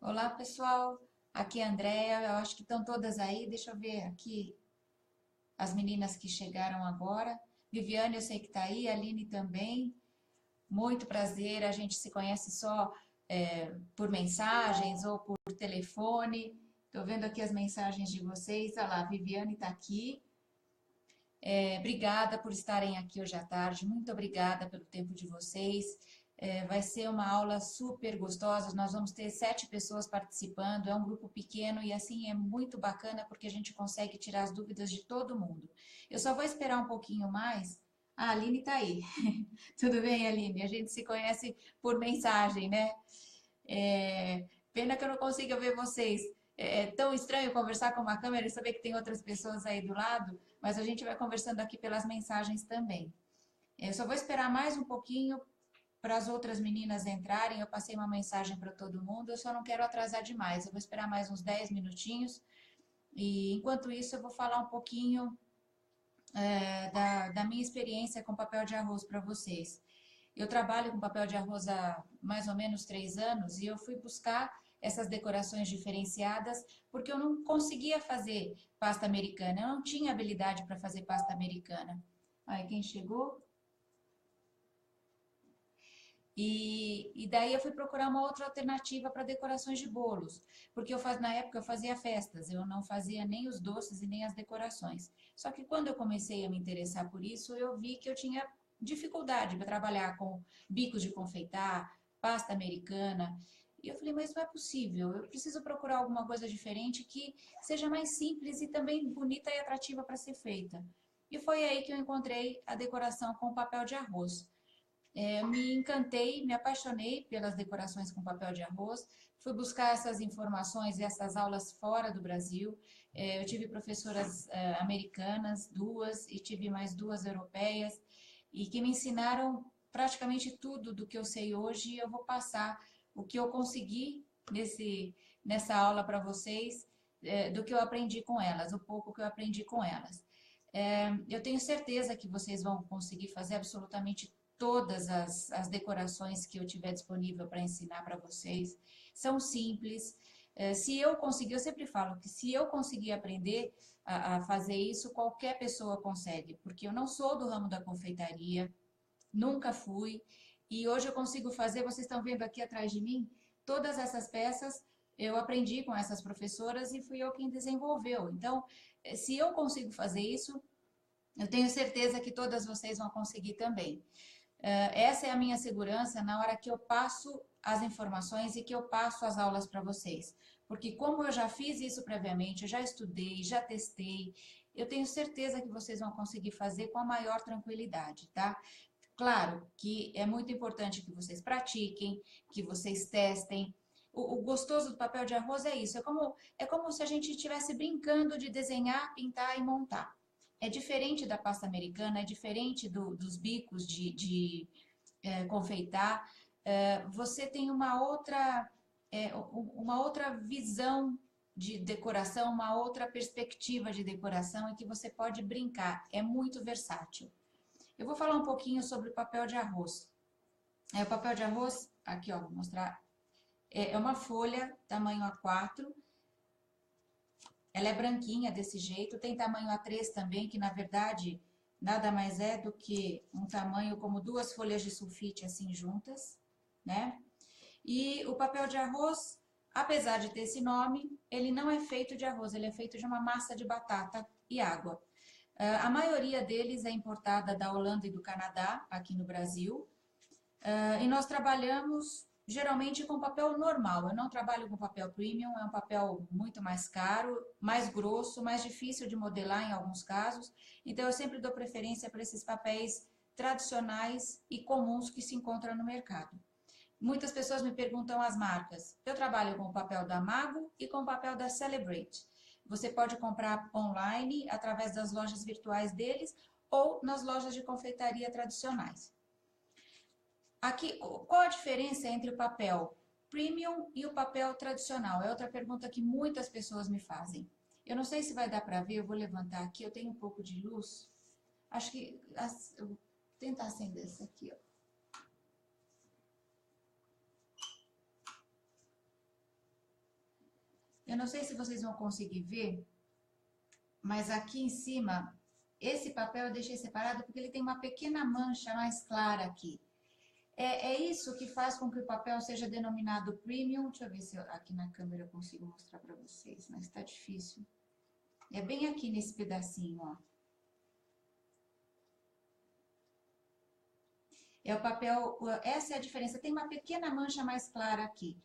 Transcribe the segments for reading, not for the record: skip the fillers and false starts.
Olá, pessoal. Aqui é a Andrea. Eu acho que estão todas aí. Deixa eu ver aqui as meninas que chegaram agora. Viviane, eu sei que está aí. Aline também. Muito prazer. A gente se conhece só por mensagens ou por telefone. Estou vendo aqui as mensagens de vocês. Olha lá, a Viviane está aqui. Obrigada por estarem aqui hoje à tarde. Muito obrigada pelo tempo de vocês. Vai ser uma aula super gostosa. Nós vamos ter 7 pessoas participando. É um grupo pequeno e assim é muito bacana porque a gente consegue tirar as dúvidas de todo mundo. Eu só vou esperar um pouquinho mais. A Aline está aí. Tudo bem, Aline? A gente se conhece por mensagem, né? Pena que eu não consiga ver vocês. É tão estranho conversar com uma câmera e saber que tem outras pessoas aí do lado, mas a gente vai conversando aqui pelas mensagens também. Eu só vou esperar mais um pouquinho para as outras meninas entrarem. Eu passei uma mensagem para todo mundo, eu só não quero atrasar demais. Eu vou esperar mais uns 10 minutinhos e enquanto isso eu vou falar um pouquinho da minha experiência com papel de arroz para vocês. Eu trabalho com papel de arroz há mais ou menos 3 anos e eu fui buscar essas decorações diferenciadas porque eu não conseguia fazer pasta americana, eu não tinha habilidade para fazer pasta americana. Aí quem chegou? E daí eu fui procurar uma outra alternativa para decorações de bolos, porque na época eu fazia festas, eu não fazia nem os doces e nem as decorações. Só que quando eu comecei a me interessar por isso, eu vi que eu tinha dificuldade para trabalhar com bicos de confeitar, pasta americana. E eu falei, mas não é possível, eu preciso procurar alguma coisa diferente que seja mais simples e também bonita e atrativa para ser feita. E foi aí que eu encontrei a decoração com papel de arroz. Me encantei, me apaixonei pelas decorações com papel de arroz, fui buscar essas informações e essas aulas fora do Brasil. Eu tive professoras americanas, duas, e tive mais duas europeias, e que me ensinaram praticamente tudo do que eu sei hoje, e eu vou passar o que eu consegui nessa aula para vocês, do que eu aprendi com elas, o pouco que eu aprendi com elas. Eu tenho certeza que vocês vão conseguir fazer absolutamente todas as decorações que eu tiver disponível para ensinar para vocês. São simples. Se eu conseguir, eu sempre falo que se eu conseguir aprender a fazer isso, qualquer pessoa consegue, porque eu não sou do ramo da confeitaria, nunca fui, e hoje eu consigo fazer, vocês estão vendo aqui atrás de mim, todas essas peças eu aprendi com essas professoras e fui eu quem desenvolveu. Então, se eu consigo fazer isso, eu tenho certeza que todas vocês vão conseguir também. Essa é a minha segurança na hora que eu passo as informações e que eu passo as aulas para vocês. Porque como eu já fiz isso previamente, eu já estudei, já testei, eu tenho certeza que vocês vão conseguir fazer com a maior tranquilidade, tá? Claro que é muito importante que vocês pratiquem, que vocês testem. O gostoso do papel de arroz é isso, é como se a gente estivesse brincando de desenhar, pintar e montar. É diferente da pasta americana, é diferente dos bicos de confeitar. Você tem uma outra visão de decoração, uma outra perspectiva de decoração em que você pode brincar. É muito versátil. Eu vou falar um pouquinho sobre o papel de arroz. O papel de arroz, aqui ó, vou mostrar, é uma folha tamanho A4. Ela é branquinha desse jeito, tem tamanho A3 também, que na verdade nada mais é do que um tamanho como duas folhas de sulfite assim juntas, né? E o papel de arroz, apesar de ter esse nome, ele não é feito de arroz, ele é feito de uma massa de batata e água. A maioria deles é importada da Holanda e do Canadá, aqui no Brasil. E nós trabalhamos geralmente com papel normal. Eu não trabalho com papel premium, é um papel muito mais caro, mais grosso, mais difícil de modelar em alguns casos. Então eu sempre dou preferência para esses papéis tradicionais e comuns que se encontram no mercado. Muitas pessoas me perguntam as marcas. Eu trabalho com o papel da Mago e com o papel da Celebrate. Você pode comprar online através das lojas virtuais deles ou nas lojas de confeitaria tradicionais. Aqui, qual a diferença entre o papel premium e o papel tradicional? É outra pergunta que muitas pessoas me fazem. Eu não sei se vai dar para ver, eu vou levantar aqui, eu tenho um pouco de luz. Acho que eu vou tentar acender essa aqui, ó. Eu não sei se vocês vão conseguir ver, mas aqui em cima, esse papel eu deixei separado porque ele tem uma pequena mancha mais clara aqui. É isso que faz com que o papel seja denominado premium. Deixa eu ver se aqui na câmera eu consigo mostrar para vocês, mas está difícil. É bem aqui nesse pedacinho, ó. É o papel, essa é a diferença. Tem uma pequena mancha mais clara aqui.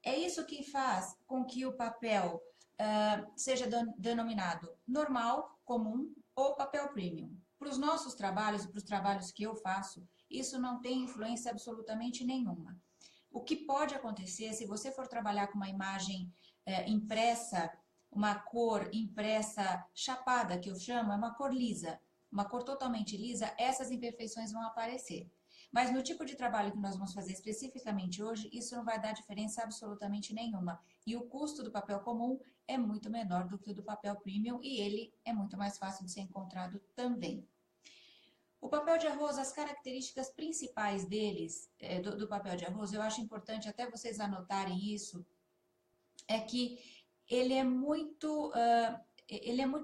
É isso que faz com que o papel seja denominado normal, comum ou papel premium. Para os nossos trabalhos e para os trabalhos que eu faço, isso não tem influência absolutamente nenhuma. O que pode acontecer se você for trabalhar com uma imagem impressa, uma cor impressa chapada, que eu chamo, é uma cor lisa, uma cor totalmente lisa, essas imperfeições vão aparecer. Mas no tipo de trabalho que nós vamos fazer especificamente hoje, isso não vai dar diferença absolutamente nenhuma. E o custo do papel comum é muito menor do que o do papel premium e ele é muito mais fácil de ser encontrado também. O papel de arroz, as características principais deles, do papel de arroz, eu acho importante até vocês anotarem isso, é que ele é muito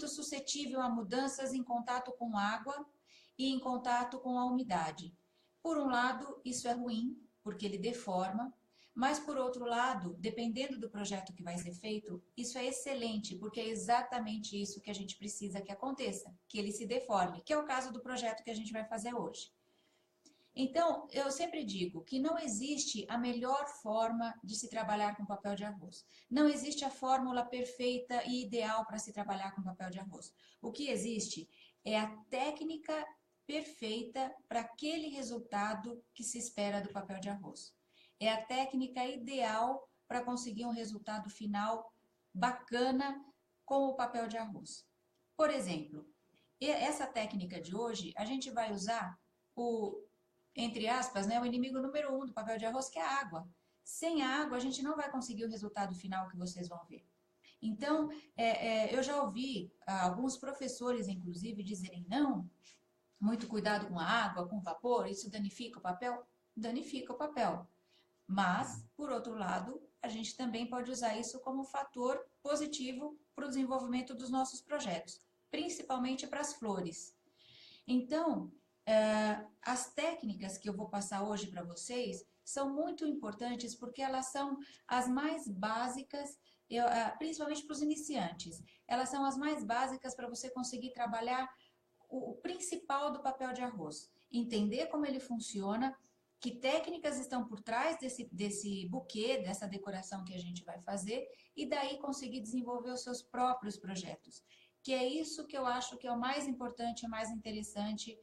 suscetível a mudanças em contato com água e em contato com a umidade. Por um lado, isso é ruim, porque ele deforma, mas por outro lado, dependendo do projeto que vai ser feito, isso é excelente, porque é exatamente isso que a gente precisa que aconteça, que ele se deforme, que é o caso do projeto que a gente vai fazer hoje. Então, eu sempre digo que não existe a melhor forma de se trabalhar com papel de arroz. Não existe a fórmula perfeita e ideal para se trabalhar com papel de arroz. O que existe é a técnica perfeita para aquele resultado que se espera do papel de arroz. É a técnica ideal para conseguir um resultado final bacana com o papel de arroz. Por exemplo, essa técnica de hoje, a gente vai usar entre aspas, né, o inimigo número 1 do papel de arroz, que é a água. Sem a água, a gente não vai conseguir o resultado final que vocês vão ver. Então, eu já ouvi alguns professores, inclusive, dizerem, não, muito cuidado com a água, com o vapor, isso danifica o papel? Danifica o papel. Mas, por outro lado, a gente também pode usar isso como fator positivo para o desenvolvimento dos nossos projetos, principalmente para as flores. Então, as técnicas que eu vou passar hoje para vocês são muito importantes porque elas são as mais básicas, principalmente para os iniciantes. Elas são as mais básicas para você conseguir trabalhar o principal do papel de arroz. Entender como ele funciona, que técnicas estão por trás desse buquê, dessa decoração que a gente vai fazer, e daí conseguir desenvolver os seus próprios projetos. Que é isso que eu acho que é o mais importante, o mais interessante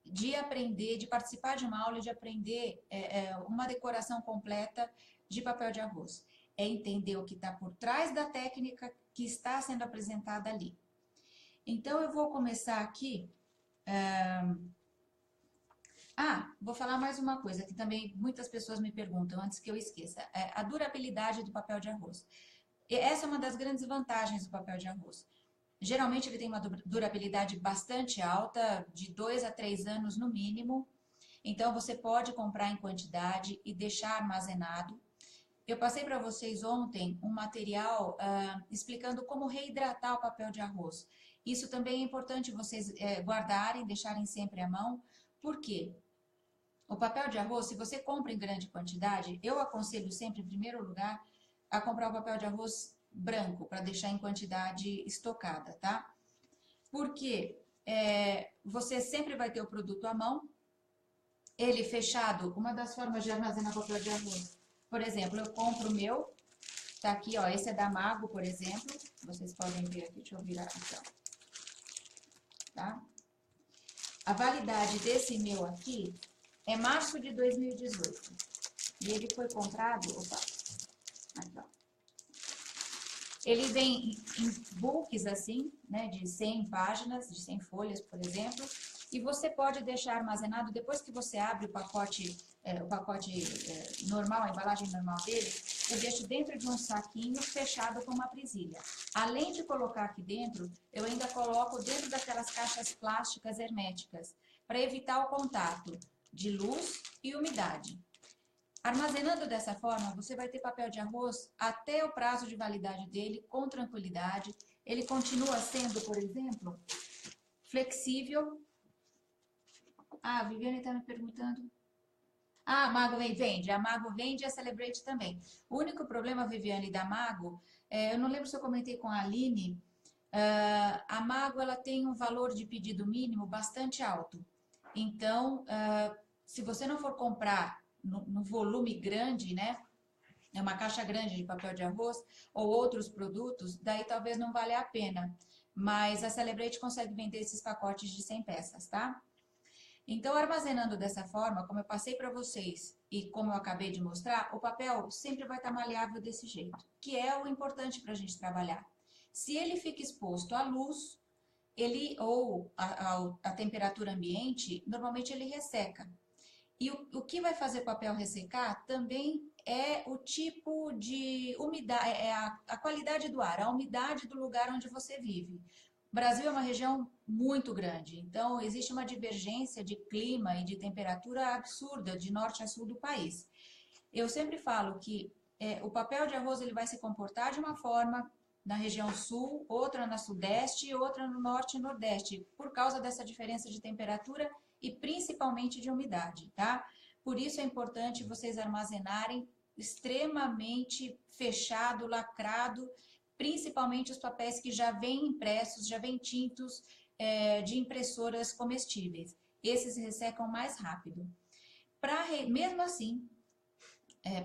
de aprender, de participar de uma aula e de aprender uma decoração completa de papel de arroz. É entender o que está por trás da técnica que está sendo apresentada ali. Então, eu vou começar aqui. Vou falar mais uma coisa que também muitas pessoas me perguntam antes que eu esqueça. A durabilidade do papel de arroz. Essa é uma das grandes vantagens do papel de arroz. Geralmente ele tem uma durabilidade bastante alta, de 2 a 3 anos no mínimo. Então você pode comprar em quantidade e deixar armazenado. Eu passei para vocês ontem um material explicando como reidratar o papel de arroz. Isso também é importante vocês guardarem, deixarem sempre à mão. Por quê? O papel de arroz, se você compra em grande quantidade, eu aconselho sempre, em primeiro lugar, a comprar o papel de arroz branco, para deixar em quantidade estocada, tá? Porque você sempre vai ter o produto à mão, ele fechado, uma das formas de armazenar papel de arroz. Por exemplo, eu compro o meu, tá aqui, ó, esse é da Mago, por exemplo, vocês podem ver aqui, deixa eu virar aqui, ó. Tá? A validade desse meu aqui é março de 2018. E ele foi comprado, aqui, ó. Ele vem em books assim, né, de 100 páginas, de 100 folhas, por exemplo, e você pode deixar armazenado, depois que você abre o pacote normal, a embalagem normal dele, eu deixo dentro de um saquinho fechado com uma presilha. Além de colocar aqui dentro, eu ainda coloco dentro daquelas caixas plásticas herméticas, para evitar o contato de luz e umidade. Armazenando dessa forma, você vai ter papel de arroz até o prazo de validade dele, com tranquilidade. Ele continua sendo, por exemplo, flexível. Ah, a Viviane está me perguntando. Ah, a Mago vende. A Mago vende e a Celebrate também. O único problema, Viviane, da Mago, eu não lembro se eu comentei com a Aline, a Mago ela tem um valor de pedido mínimo bastante alto. Então, se você não for comprar no volume grande, né? É uma caixa grande de papel de arroz ou outros produtos, daí talvez não valha a pena. Mas a Celebrate consegue vender esses pacotes de 100 peças, tá? Então, armazenando dessa forma, como eu passei para vocês e como eu acabei de mostrar, o papel sempre vai estar maleável desse jeito, que é o importante para a gente trabalhar. Se ele fica exposto à luz, ele ou a temperatura ambiente, normalmente ele resseca. E o que vai fazer o papel ressecar também é o tipo de umidade, é a qualidade do ar, a umidade do lugar onde você vive. O Brasil é uma região muito grande, então existe uma divergência de clima e de temperatura absurda de norte a sul do país. Eu sempre falo que o papel de arroz ele vai se comportar de uma forma na região sul, outra na sudeste e outra no norte e nordeste, por causa dessa diferença de temperatura e principalmente de umidade, tá? Por isso é importante vocês armazenarem extremamente fechado, lacrado, principalmente os papéis que já vêm impressos, já vêm tintos de impressoras comestíveis. Esses ressecam mais rápido. Mesmo assim,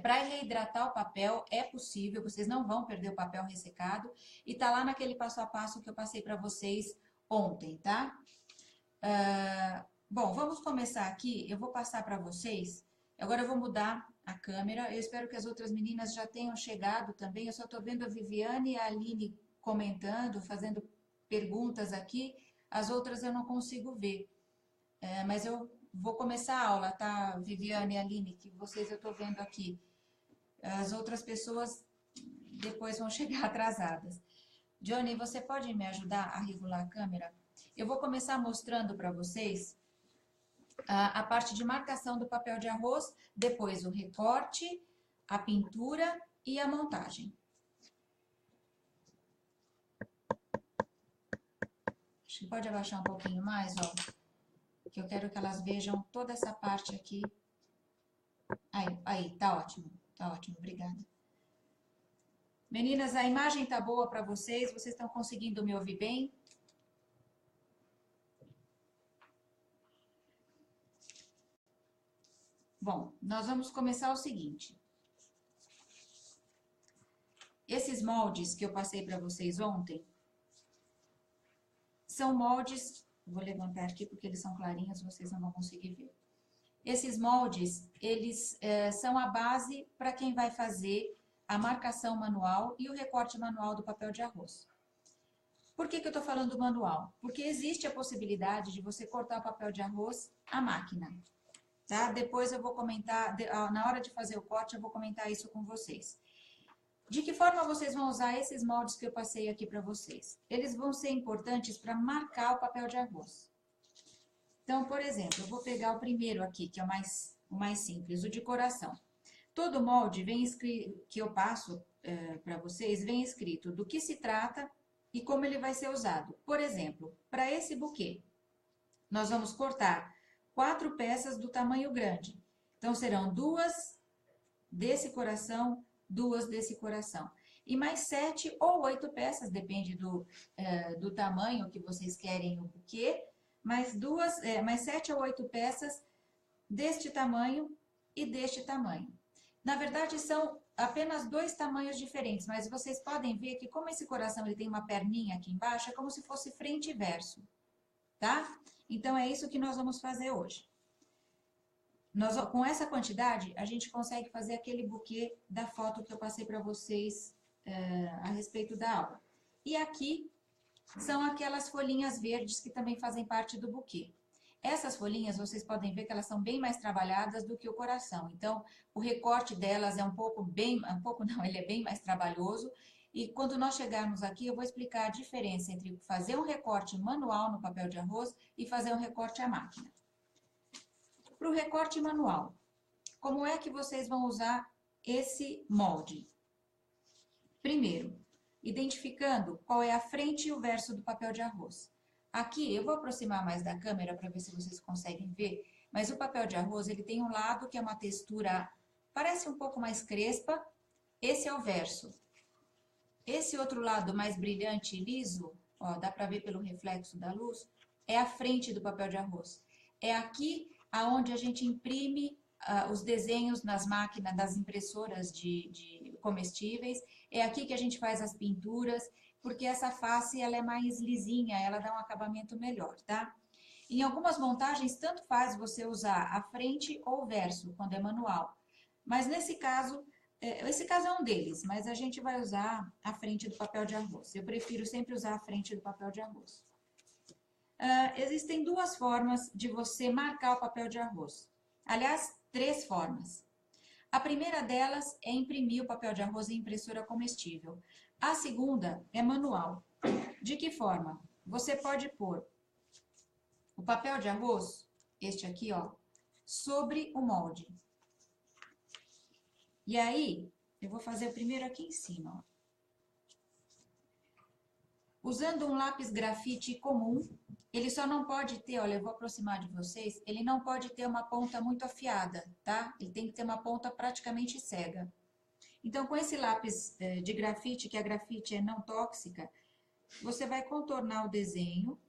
para reidratar o papel é possível, vocês não vão perder o papel ressecado e tá lá naquele passo a passo que eu passei para vocês ontem, tá? Bom, vamos começar aqui. Eu vou passar para vocês. Agora eu vou mudar a câmera. Eu espero que as outras meninas já tenham chegado também. Eu só estou vendo a Viviane e a Aline comentando, fazendo perguntas aqui. As outras eu não consigo ver. Mas eu vou começar a aula, tá, Viviane e Aline? Que vocês eu estou vendo aqui. As outras pessoas depois vão chegar atrasadas. Johnny, você pode me ajudar a regular a câmera? Eu vou começar mostrando para vocês a parte de marcação do papel de arroz, depois o recorte, a pintura e a montagem. Acho que pode abaixar um pouquinho mais, ó, que eu quero que elas vejam toda essa parte aqui. Aí, tá ótimo, obrigada. Meninas, a imagem tá boa para vocês? Vocês estão conseguindo me ouvir bem? Bom, nós vamos começar o seguinte. Esses moldes que eu passei para vocês ontem, são moldes, vou levantar aqui porque eles são clarinhos, vocês não vão conseguir ver. Esses moldes, eles são a base para quem vai fazer a marcação manual e o recorte manual do papel de arroz. Por que eu estou falando manual? Porque existe a possibilidade de você cortar o papel de arroz à máquina. Tá? Depois eu vou comentar, na hora de fazer o corte, eu vou comentar isso com vocês. De que forma vocês vão usar esses moldes que eu passei aqui para vocês? Eles vão ser importantes para marcar o papel de arroz. Então, por exemplo, eu vou pegar o primeiro aqui, que é o mais simples, o de coração. Todo molde vem escrito, que eu passo para vocês, vem escrito do que se trata e como ele vai ser usado. Por exemplo, para esse buquê, nós vamos cortar 4 peças do tamanho grande. Então, serão 2 desse coração, 2 desse coração. E mais 7 ou 8 peças, depende do tamanho que vocês querem o buquê, mais 7 ou 8 peças deste tamanho e deste tamanho. Na verdade, são apenas 2 tamanhos diferentes, mas vocês podem ver que como esse coração ele tem uma perninha aqui embaixo, é como se fosse frente e verso, tá? Então, é isso que nós vamos fazer hoje. Com essa quantidade, a gente consegue fazer aquele buquê da foto que eu passei para vocês a respeito da aula. E aqui são aquelas folhinhas verdes que também fazem parte do buquê. Essas folhinhas, vocês podem ver que elas são bem mais trabalhadas do que o coração. Então, o recorte delas ele é bem mais trabalhoso. E quando nós chegarmos aqui, eu vou explicar a diferença entre fazer um recorte manual no papel de arroz e fazer um recorte à máquina. Para o recorte manual, como é que vocês vão usar esse molde? Primeiro, identificando qual é a frente e o verso do papel de arroz. Aqui, eu vou aproximar mais da câmera para ver se vocês conseguem ver, mas o papel de arroz, ele tem um lado que é uma textura, parece um pouco mais crespa, esse é o verso. Esse outro lado mais brilhante e liso, ó, dá para ver pelo reflexo da luz, é a frente do papel de arroz. É aqui aonde a gente imprime os desenhos nas máquinas das impressoras de comestíveis. É aqui que a gente faz as pinturas, porque essa face ela é mais lisinha, ela dá um acabamento melhor, tá? Em algumas montagens, tanto faz você usar a frente ou o verso, quando é manual. Mas nesse caso, esse caso é um deles, mas a gente vai usar a frente do papel de arroz. Eu prefiro sempre usar a frente do papel de arroz. Existem duas formas de você marcar o papel de arroz. Aliás, três formas. A primeira delas é imprimir o papel de arroz em impressora comestível. A segunda é manual. De que forma? Você pode pôr o papel de arroz, este aqui, ó, sobre o molde. E aí, eu vou fazer primeiro aqui em cima, ó. Usando um lápis grafite comum, ele só não pode ter, olha, eu vou aproximar de vocês, ele não pode ter uma ponta muito afiada, tá? Ele tem que ter uma ponta praticamente cega. Então, com esse lápis de grafite, que a grafite é não tóxica, você vai contornar o desenho.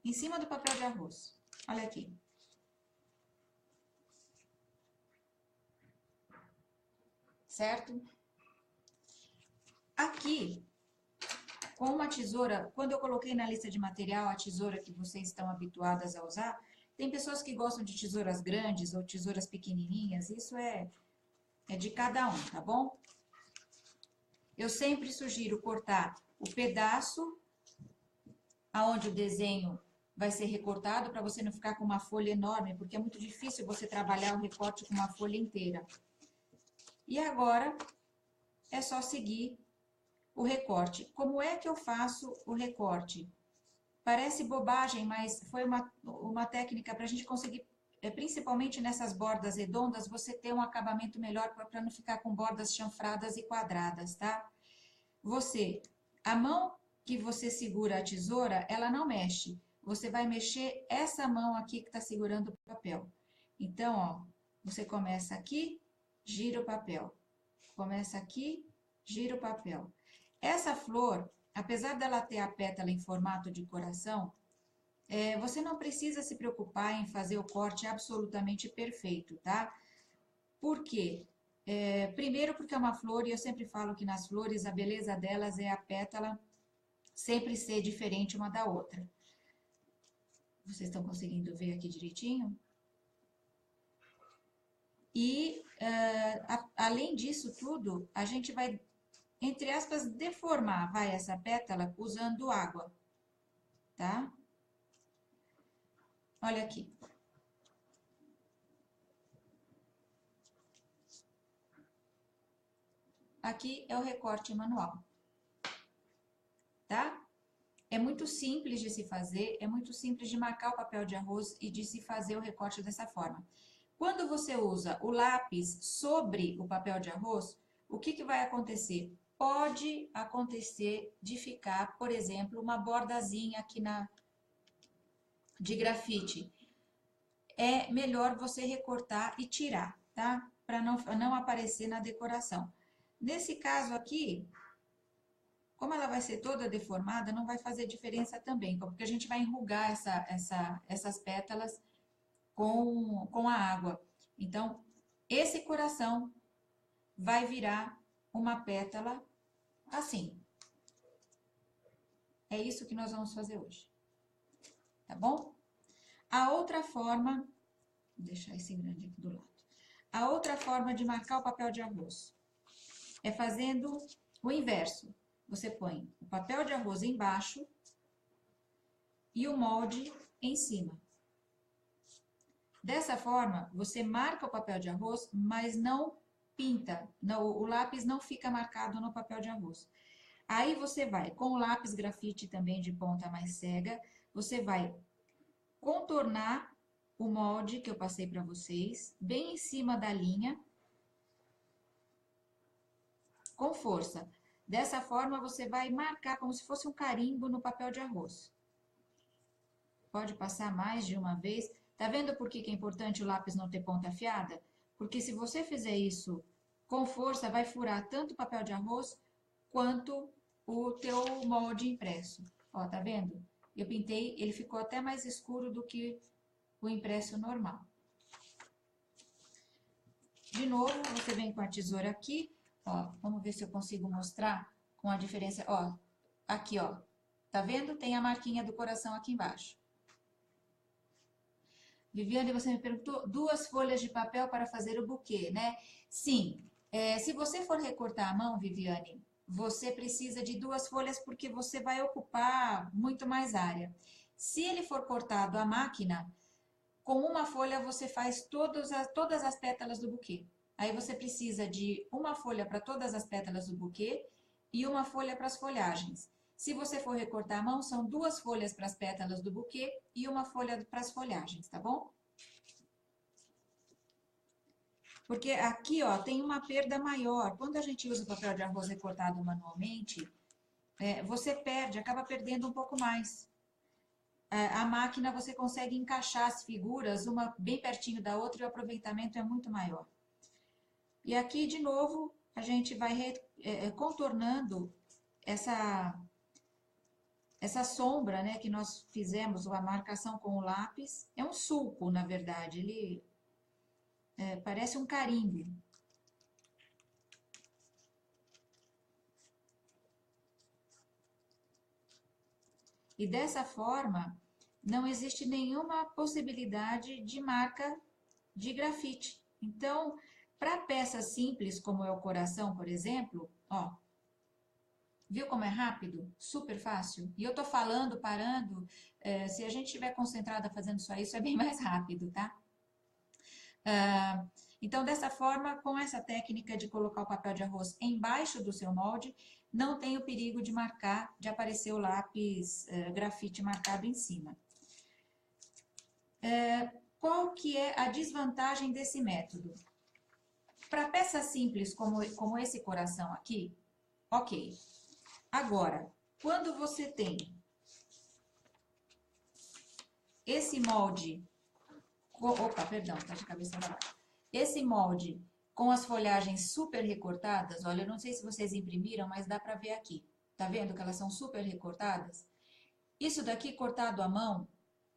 Em cima do papel de arroz. Olha aqui. Certo? Aqui, com uma tesoura, quando eu coloquei na lista de material a tesoura que vocês estão habituadas a usar, tem pessoas que gostam de tesouras grandes ou tesouras pequenininhas, isso é de cada um, tá bom? Eu sempre sugiro cortar o pedaço aonde o desenho vai ser recortado, para você não ficar com uma folha enorme, porque é muito difícil você trabalhar o recorte com uma folha inteira. E agora, é só seguir o recorte. Como é que eu faço o recorte? Parece bobagem, mas foi uma técnica para a gente conseguir, principalmente nessas bordas redondas, você ter um acabamento melhor para não ficar com bordas chanfradas e quadradas, tá? A mão que você segura a tesoura, ela não mexe. Você vai mexer essa mão aqui que está segurando o papel. Então, ó, você começa aqui, gira o papel. Começa aqui, gira o papel. Essa flor, apesar dela ter a pétala em formato de coração, você não precisa se preocupar em fazer o corte absolutamente perfeito, tá? Por quê? Primeiro porque é uma flor, e eu sempre falo que nas flores a beleza delas é a pétala sempre ser diferente uma da outra. Vocês estão conseguindo ver aqui direitinho? E, além disso tudo, a gente vai, entre aspas, deformar, essa pétala usando água, tá? Olha aqui. Aqui é o recorte manual, tá? É muito simples de se fazer, é muito simples de marcar o papel de arroz e de se fazer o recorte dessa forma. Quando você usa o lápis sobre o papel de arroz, o que vai acontecer? Pode acontecer de ficar, por exemplo, uma bordazinha aqui de grafite. É melhor você recortar e tirar, tá? Para não aparecer na decoração. Nesse caso aqui, como ela vai ser toda deformada, não vai fazer diferença também, porque a gente vai enrugar essas pétalas com a água. Então, esse coração vai virar uma pétala assim. É isso que nós vamos fazer hoje. Tá bom? A outra forma, vou deixar esse grande aqui do lado. A outra forma de marcar o papel de arroz é fazendo o inverso. Você põe o papel de arroz embaixo e o molde em cima. Dessa forma, você marca o papel de arroz, mas não pinta. Não, o lápis não fica marcado no papel de arroz. Aí você vai, com o lápis grafite também de ponta mais cega, você vai contornar o molde que eu passei para vocês, bem em cima da linha, com força. Dessa forma, você vai marcar como se fosse um carimbo no papel de arroz. Pode passar mais de uma vez. Tá vendo por que que é importante o lápis não ter ponta afiada? Porque se você fizer isso com força, vai furar tanto o papel de arroz quanto o teu molde impresso. Ó, tá vendo? Eu pintei, ele ficou até mais escuro do que o impresso normal. De novo, você vem com a tesoura aqui, ó, vamos ver se eu consigo mostrar com a diferença, ó, aqui, ó, tá vendo? Tem a marquinha do coração aqui embaixo. Viviane, você me perguntou, 2 folhas de papel para fazer o buquê, né? Sim, se você for recortar a mão, Viviane, você precisa de 2 folhas porque você vai ocupar muito mais área. Se ele for cortado à máquina, com uma folha você faz todas as pétalas do buquê. Aí você precisa de uma folha para todas as pétalas do buquê e uma folha para as folhagens. Se você for recortar a mão, são 2 folhas para as pétalas do buquê e uma folha para as folhagens, tá bom? Porque aqui, ó, tem uma perda maior. Quando a gente usa o papel de arroz recortado manualmente, você perde, acaba perdendo um pouco mais. A máquina você consegue encaixar as figuras, uma bem pertinho da outra, e o aproveitamento é muito maior. E aqui, de novo, a gente vai contornando essa sombra, né, que nós fizemos, a marcação com o lápis. É um sulco, na verdade, ele parece um carimbo. E dessa forma, não existe nenhuma possibilidade de marca de grafite. Então, para peças simples, como é o coração, por exemplo, ó, viu como é rápido? Super fácil. E eu tô falando, parando, se a gente estiver concentrada fazendo só isso, é bem mais rápido, tá? Então, dessa forma, com essa técnica de colocar o papel de arroz embaixo do seu molde, não tem o perigo de marcar, de aparecer o lápis grafite marcado em cima. Qual que é a desvantagem desse método? Para peças simples como esse coração aqui, ok. Agora, quando você tem esse molde... Opa, perdão, tá de cabeça para baixo. Esse molde com as folhagens super recortadas, olha, eu não sei se vocês imprimiram, mas dá para ver aqui. Tá vendo que elas são super recortadas? Isso daqui, cortado à mão,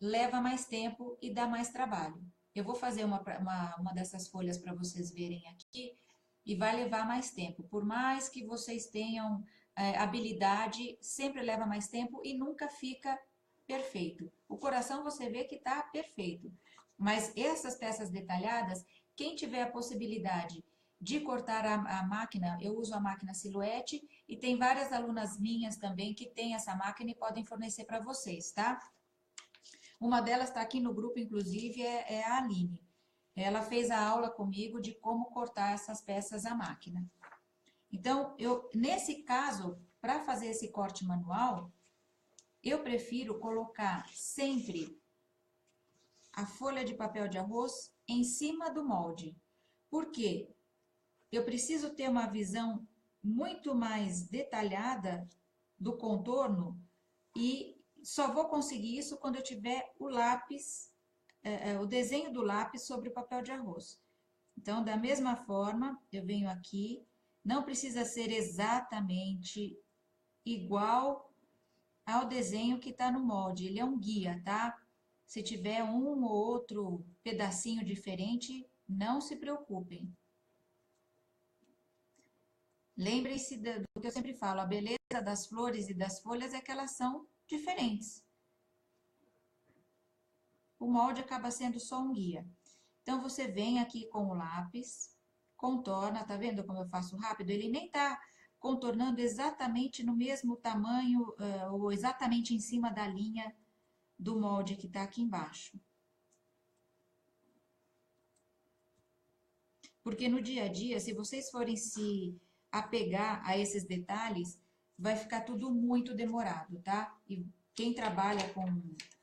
leva mais tempo e dá mais trabalho. Eu vou fazer uma dessas folhas para vocês verem aqui e vai levar mais tempo. Por mais que vocês tenham habilidade, sempre leva mais tempo e nunca fica perfeito. O coração você vê que está perfeito. Mas essas peças detalhadas, quem tiver a possibilidade de cortar a máquina, eu uso a máquina Silhouette e tem várias alunas minhas também que têm essa máquina e podem fornecer para vocês, tá? Uma delas está aqui no grupo, inclusive, é a Aline. Ela fez a aula comigo de como cortar essas peças à máquina. Então, nesse caso, para fazer esse corte manual, eu prefiro colocar sempre a folha de papel de arroz em cima do molde. Por quê? Eu preciso ter uma visão muito mais detalhada do contorno e só vou conseguir isso quando eu tiver o lápis, o desenho do lápis sobre o papel de arroz. Então, da mesma forma, eu venho aqui, não precisa ser exatamente igual ao desenho que está no molde, ele é um guia, tá? Se tiver um ou outro pedacinho diferente, não se preocupem. Lembrem-se do que eu sempre falo, a beleza das flores e das folhas é que elas são diferentes. O molde acaba sendo só um guia. Então, você vem aqui com o lápis, contorna, tá vendo como eu faço rápido? Ele nem tá contornando exatamente no mesmo tamanho, ou exatamente em cima da linha do molde que tá aqui embaixo. Porque no dia a dia, se vocês forem se apegar a esses detalhes, vai ficar tudo muito demorado, tá? E quem trabalha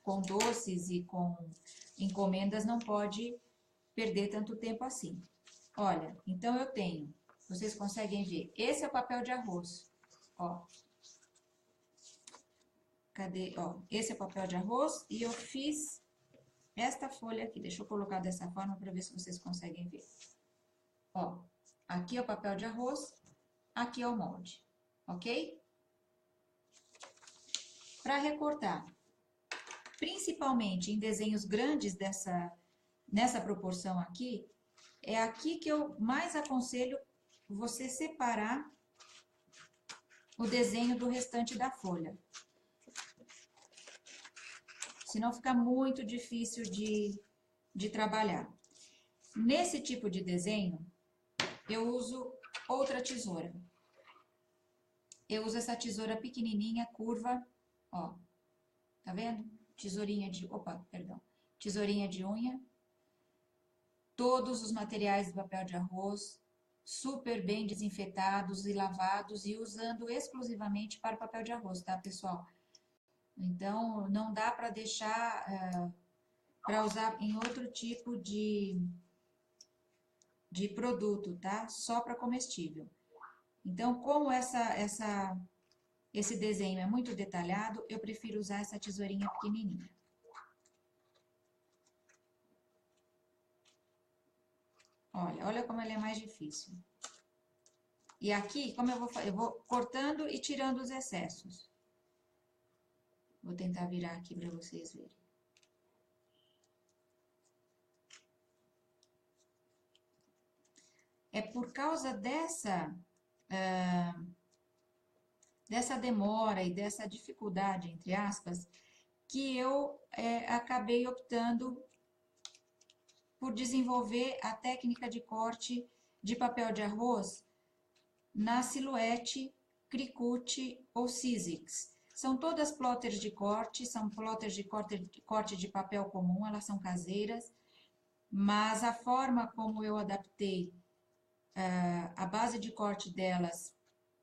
com doces e com encomendas não pode perder tanto tempo assim. Olha, então eu tenho, vocês conseguem ver, esse é o papel de arroz, ó. Cadê? Ó, esse é o papel de arroz e eu fiz esta folha aqui. Deixa eu colocar dessa forma para ver se vocês conseguem ver. Ó, aqui é o papel de arroz, aqui é o molde, ok? Para recortar, principalmente em desenhos grandes nessa proporção aqui, é aqui que eu mais aconselho você separar o desenho do restante da folha. Senão fica muito difícil de trabalhar. Nesse tipo de desenho, eu uso outra tesoura. Eu uso essa tesoura pequenininha, curva, ó. Tá vendo? Tesourinha de unha. Todos os materiais de papel de arroz, super bem desinfetados e lavados e usando exclusivamente para papel de arroz, tá, pessoal? Então, não dá para deixar para usar em outro tipo de produto, tá? Só para comestível. Então, como esse desenho é muito detalhado, eu prefiro usar essa tesourinha pequenininha. Olha como ela é mais difícil. E aqui, como eu vou cortando e tirando os excessos. Vou tentar virar aqui para vocês verem. É por causa dessa demora e dessa dificuldade, entre aspas, que eu acabei optando por desenvolver a técnica de corte de papel de arroz na Silhouette, Cricut ou Sizzix. São todas plotters de corte, são plotters de corte de papel comum, elas são caseiras, mas a forma como eu adaptei a base de corte delas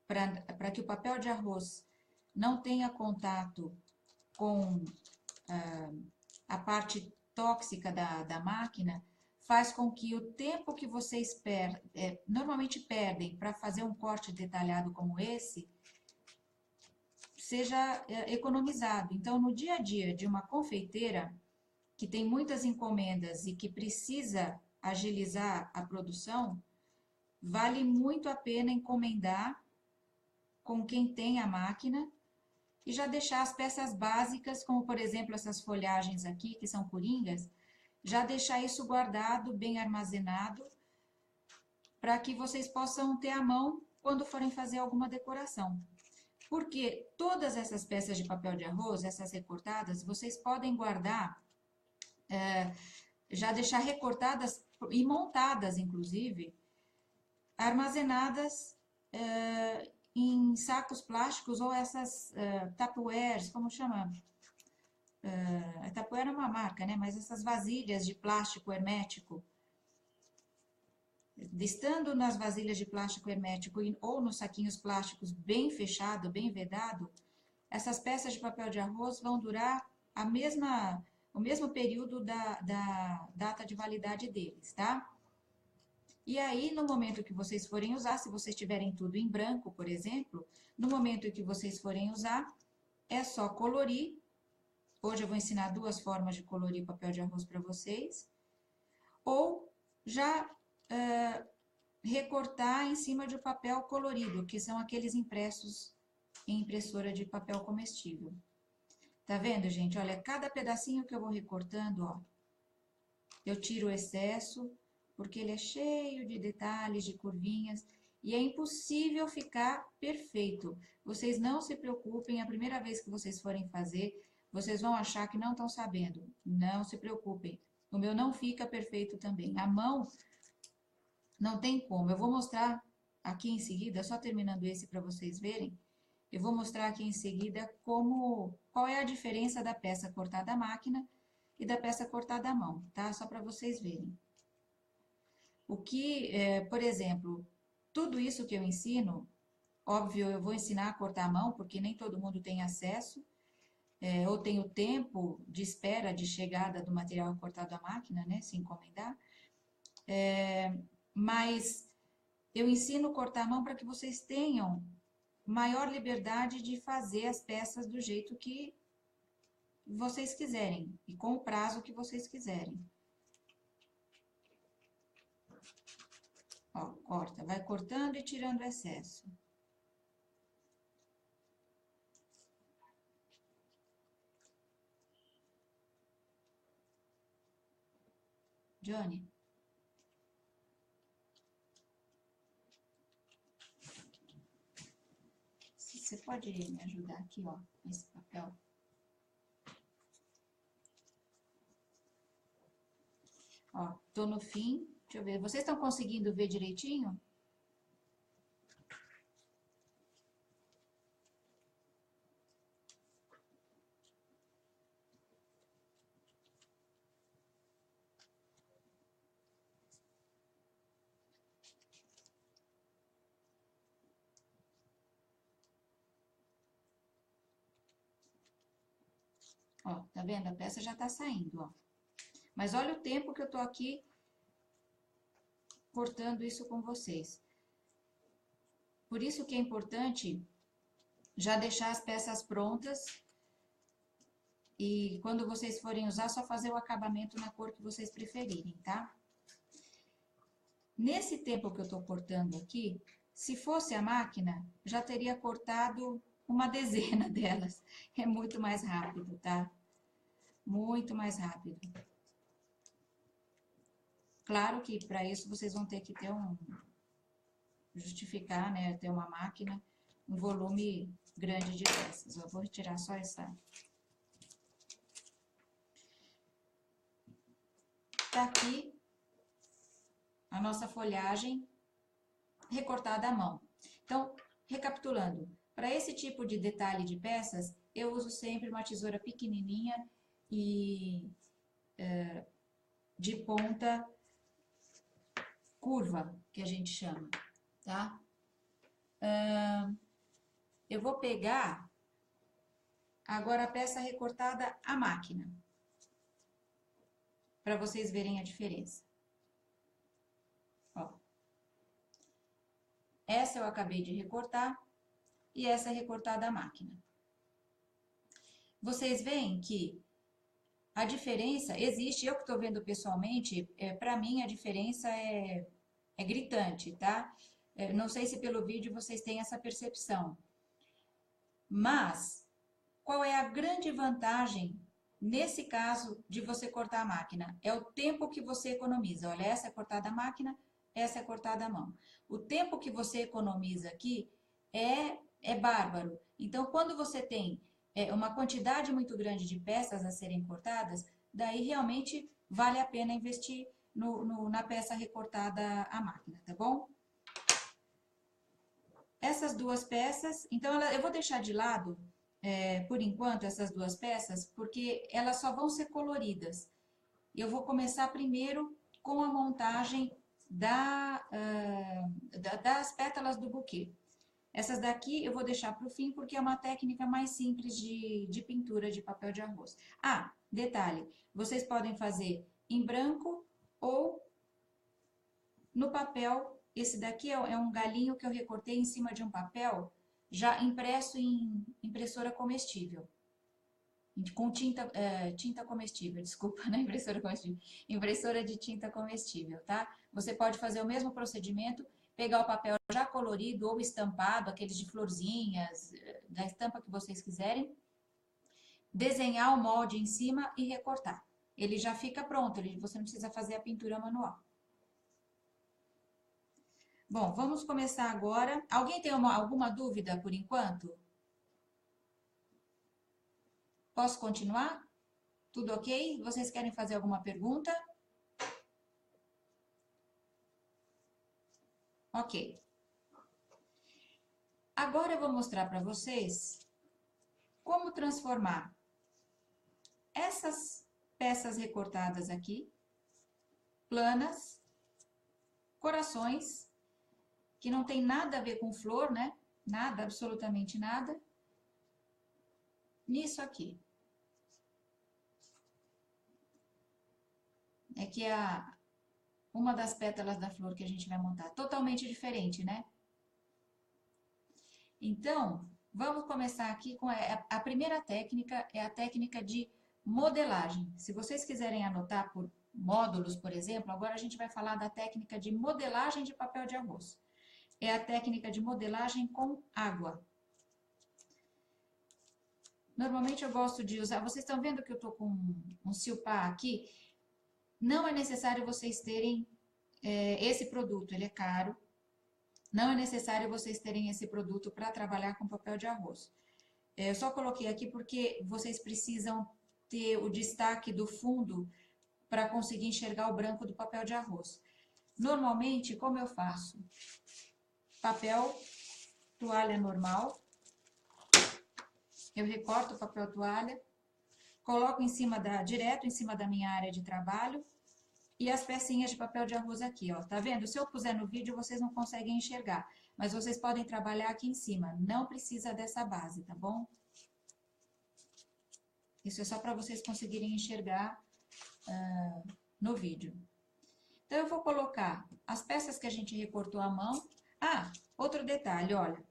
para que o papel de arroz não tenha contato com a parte tóxica da máquina, faz com que o tempo que vocês normalmente perdem para fazer um corte detalhado como esse, seja economizado. Então, no dia a dia de uma confeiteira, que tem muitas encomendas e que precisa agilizar a produção, vale muito a pena encomendar com quem tem a máquina e já deixar as peças básicas, como por exemplo essas folhagens aqui, que são coringas, já deixar isso guardado, bem armazenado, para que vocês possam ter à mão quando forem fazer alguma decoração. Porque todas essas peças de papel de arroz, essas recortadas, vocês podem guardar, já deixar recortadas e montadas, inclusive, armazenadas em sacos plásticos ou essas Tupperwares, como chama? A Tupperware é uma marca, né? Mas essas vasilhas de plástico hermético. Estando nas vasilhas de plástico hermético ou nos saquinhos plásticos bem fechado, bem vedado, essas peças de papel de arroz vão durar o mesmo período da data de validade deles, tá? E aí, no momento que vocês forem usar, se vocês tiverem tudo em branco, por exemplo, no momento que vocês forem usar, é só colorir. Hoje eu vou ensinar duas formas de colorir papel de arroz para vocês. Ou já recortar em cima de papel colorido, que são aqueles impressos em impressora de papel comestível. Tá vendo, gente? Olha, cada pedacinho que eu vou recortando, ó, eu tiro o excesso, porque ele é cheio de detalhes, de curvinhas, e é impossível ficar perfeito. Vocês não se preocupem, a primeira vez que vocês forem fazer, vocês vão achar que não estão sabendo. Não se preocupem. O meu não fica perfeito também. A mão não tem como. Eu vou mostrar aqui em seguida, só terminando esse para vocês verem, eu vou mostrar aqui em seguida qual é a diferença da peça cortada à máquina e da peça cortada à mão, tá? Só para vocês verem. Por exemplo, tudo isso que eu ensino Óbvio, eu vou ensinar a cortar a mão, porque nem todo mundo tem acesso, ou tem o tempo de espera de chegada do material cortado à máquina, né? Se encomendar. Mas eu ensino a cortar a mão para que vocês tenham maior liberdade de fazer as peças do jeito que vocês quiserem e com o prazo que vocês quiserem. Ó, corta, vai cortando e tirando o excesso. Johnny? Você pode me ajudar aqui, ó, nesse papel? Ó, tô no fim. Deixa eu ver. Vocês estão conseguindo ver direitinho? Ó, tá vendo? A peça já tá saindo, ó. Mas olha o tempo que eu tô aqui cortando isso com vocês. Por isso que é importante já deixar as peças prontas e quando vocês forem usar, só fazer o acabamento na cor que vocês preferirem, tá? Nesse tempo que eu tô cortando aqui, se fosse a máquina, já teria cortado uma dezena delas. É muito mais rápido, tá? Muito mais rápido. Claro que para isso vocês vão ter que ter justificar, né? Ter uma máquina, um volume grande de peças. Eu vou retirar só essa. Tá aqui a nossa folhagem recortada à mão. Então, recapitulando, para esse tipo de detalhe de peças, eu uso sempre uma tesoura pequenininha e de ponta curva, que a gente chama, tá? Eu vou pegar agora a peça recortada à máquina, para vocês verem a diferença. Ó, essa eu acabei de recortar e essa é recortada à máquina. Vocês veem que a diferença existe, eu que estou vendo pessoalmente, para mim a diferença é gritante, tá? Não sei se pelo vídeo vocês têm essa percepção. Mas, qual é a grande vantagem, nesse caso, de você cortar a máquina? É o tempo que você economiza. Olha, essa é cortada à máquina, essa é cortada à mão. O tempo que você economiza aqui é bárbaro. Então, quando você tem uma quantidade muito grande de peças a serem cortadas, daí realmente vale a pena investir na peça recortada à máquina, tá bom? Essas duas peças, então eu vou deixar de lado, por enquanto, essas duas peças, porque elas só vão ser coloridas. Eu vou começar primeiro com a montagem das pétalas do buquê. Essas daqui eu vou deixar para o fim, porque é uma técnica mais simples de pintura de papel de arroz. Ah, detalhe, vocês podem fazer em branco ou no papel. Esse daqui é um galinho que eu recortei em cima de um papel, já impresso em impressora comestível. Com tinta comestível, desculpa, não é impressora comestível. Impressora de tinta comestível, tá? Você pode fazer o mesmo procedimento, pegar o papel já colorido ou estampado, aqueles de florzinhas, da estampa que vocês quiserem, desenhar o molde em cima e recortar. Ele já fica pronto, você não precisa fazer a pintura manual. Bom, vamos começar agora. Alguém tem alguma dúvida por enquanto? Posso continuar? Tudo ok? Vocês querem fazer alguma pergunta? Ok. Agora eu vou mostrar para vocês como transformar essas peças recortadas aqui, planas, corações, que não tem nada a ver com flor, né? nada, absolutamente nada, nisso aqui. É que é uma das pétalas da flor que a gente vai montar. Totalmente diferente, né? Então, vamos começar aqui com a primeira técnica, é a técnica de modelagem. Se vocês quiserem anotar por módulos, por exemplo, agora a gente vai falar da técnica de modelagem de papel de arroz. É a técnica de modelagem com água. Normalmente eu gosto de usar, vocês estão vendo que eu estou com um silpá aqui? Não é necessário vocês terem esse produto, ele é caro. Não é necessário vocês terem esse produto para trabalhar com papel de arroz. Eu só coloquei aqui porque vocês precisam ter o destaque do fundo para conseguir enxergar o branco do papel de arroz. Normalmente, como eu faço? Papel, toalha normal. Eu recorto o papel toalha, coloco direto em cima da minha área de trabalho e as pecinhas de papel de arroz aqui, ó. Tá vendo? Se eu puser no vídeo, vocês não conseguem enxergar, mas vocês podem trabalhar aqui em cima. Não precisa dessa base, tá bom? Isso é só para vocês conseguirem enxergar no vídeo. Então, eu vou colocar as peças que a gente recortou à mão. Ah, outro detalhe, olha.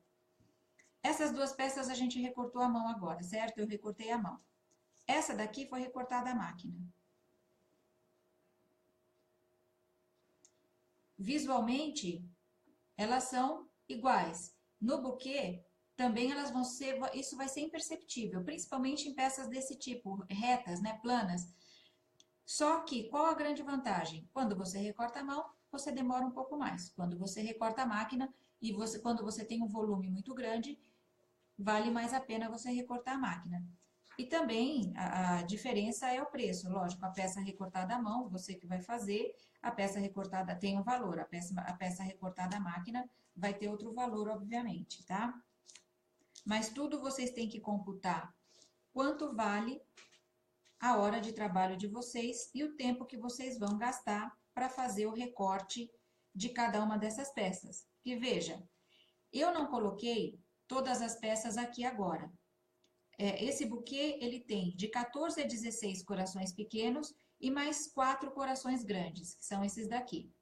Essas duas peças a gente recortou à mão agora, certo? Eu recortei à mão. Essa daqui foi recortada à máquina. Visualmente, elas são iguais. No buquê, também elas vão ser, isso vai ser imperceptível, principalmente em peças desse tipo, retas, né, planas. Só que, qual a grande vantagem? Quando você recorta a mão, você demora um pouco mais. Quando você recorta a máquina e quando você tem um volume muito grande, vale mais a pena você recortar a máquina. E também a diferença é o preço, lógico, a peça recortada à mão, você que vai fazer, a peça recortada tem um valor, a peça recortada à máquina vai ter outro valor, obviamente, tá? Mas tudo vocês têm que computar quanto vale a hora de trabalho de vocês e o tempo que vocês vão gastar para fazer o recorte de cada uma dessas peças. E veja, eu não coloquei todas as peças aqui agora. Esse buquê, ele tem de 14 a 16 corações pequenos e mais 4 corações grandes, que são esses daqui.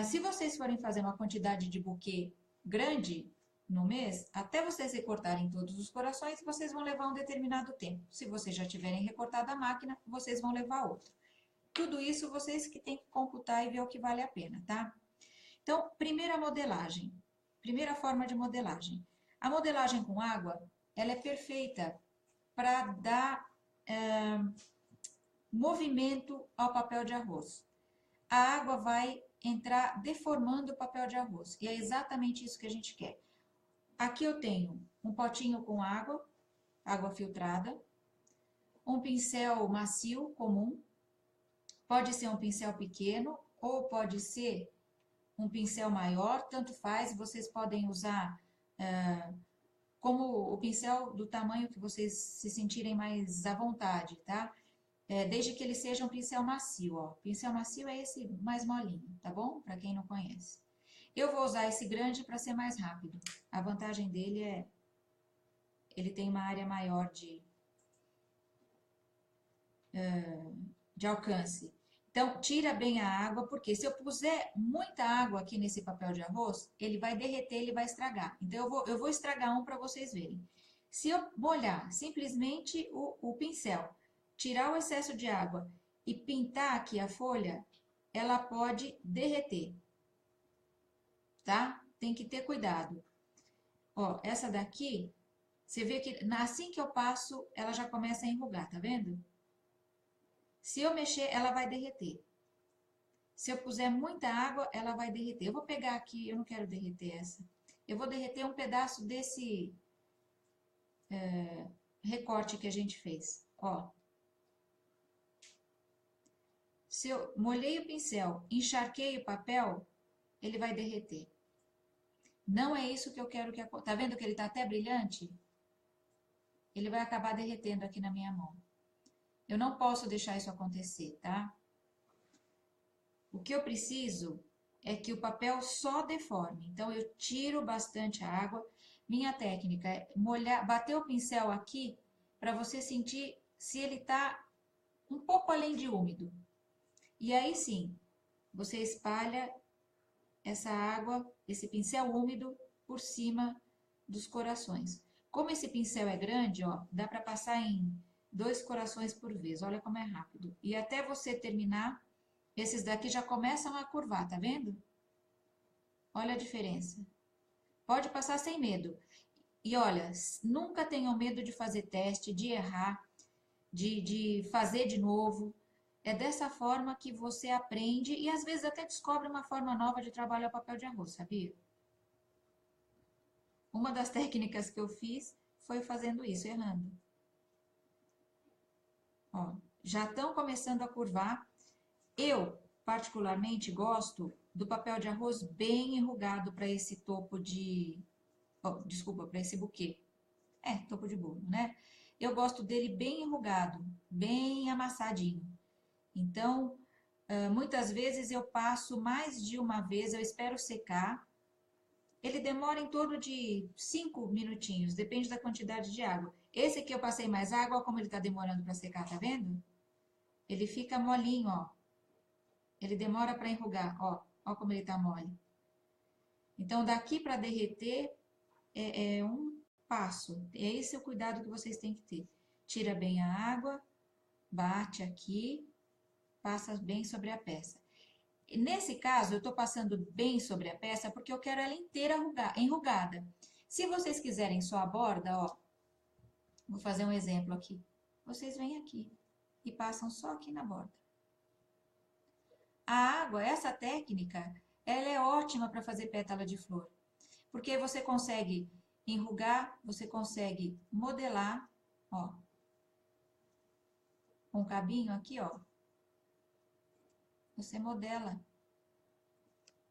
Se vocês forem fazer uma quantidade de buquê grande no mês, até vocês recortarem todos os corações, vocês vão levar um determinado tempo. Se vocês já tiverem recortado a máquina, vocês vão levar outro. Tudo isso vocês que têm que computar e ver o que vale a pena, tá? Então, primeira modelagem, primeira forma de modelagem. A modelagem com água, ela é perfeita para dar movimento ao papel de arroz. A água vai entrar deformando o papel de arroz, e é exatamente isso que a gente quer. Aqui eu tenho um potinho com água, água filtrada, um pincel macio comum, pode ser um pincel pequeno ou pode ser um pincel maior, tanto faz, vocês podem usar como o pincel do tamanho que vocês se sentirem mais à vontade, tá? Desde que ele seja um pincel macio, ó. Pincel macio é esse mais molinho, tá bom? Para quem não conhece. Eu vou usar esse grande para ser mais rápido. A vantagem dele é ele tem uma área maior de alcance. Então, tira bem a água, porque se eu puser muita água aqui nesse papel de arroz, ele vai derreter, ele vai estragar. Então, eu vou estragar um para vocês verem. Se eu molhar simplesmente o pincel, tirar o excesso de água e pintar aqui a folha, ela pode derreter, tá? Tem que ter cuidado. Ó, essa daqui, você vê que assim que eu passo, ela já começa a enrugar, tá vendo? Se eu mexer, ela vai derreter. Se eu puser muita água, ela vai derreter. Eu vou pegar aqui, eu não quero derreter essa. Eu vou derreter um pedaço desse recorte que a gente fez. Ó. Se eu molhei o pincel, encharquei o papel, ele vai derreter. Não é isso que eu quero que aconteça. Tá vendo que ele tá até brilhante? Ele vai acabar derretendo aqui na minha mão. Eu não posso deixar isso acontecer, tá? O que eu preciso é que o papel só deforme. Então, eu tiro bastante a água. Minha técnica é molhar, bater o pincel aqui para você sentir se ele está um pouco além de úmido. E aí sim, você espalha essa água, esse pincel úmido por cima dos corações. Como esse pincel é grande, ó, dá para passar em 2 corações por vez. Olha como é rápido. E até você terminar, esses daqui já começam a curvar, tá vendo? Olha a diferença. Pode passar sem medo. E olha, nunca tenham medo de fazer teste, de errar, de fazer de novo. É dessa forma que você aprende e às vezes até descobre uma forma nova de trabalhar o papel de arroz, sabia? Uma das técnicas que eu fiz foi fazendo isso, errando. Ó, já estão começando a curvar. Eu, particularmente, gosto do papel de arroz bem enrugado para esse topo de... Oh, desculpa, para esse buquê. É, topo de bolo, né? Eu gosto dele bem enrugado, bem amassadinho. Então, muitas vezes eu passo mais de uma vez, eu espero secar. Ele demora em torno de 5 minutinhos, depende da quantidade de água. Esse aqui eu passei mais água, olha como ele está demorando para secar, tá vendo? Ele fica molinho, ó. Ele demora para enrugar, ó. Ó como ele tá mole. Então, daqui para derreter é um passo. É esse o cuidado que vocês têm que ter. Tira bem a água, bate aqui, passa bem sobre a peça. Nesse caso, eu estou passando bem sobre a peça porque eu quero ela inteira enrugada. Se vocês quiserem só a borda, ó, vou fazer um exemplo aqui. Vocês vêm aqui e passam só aqui na borda. A água, essa técnica, ela é ótima para fazer pétala de flor. Porque você consegue enrugar, você consegue modelar, ó. Com o cabinho aqui, ó. Você modela,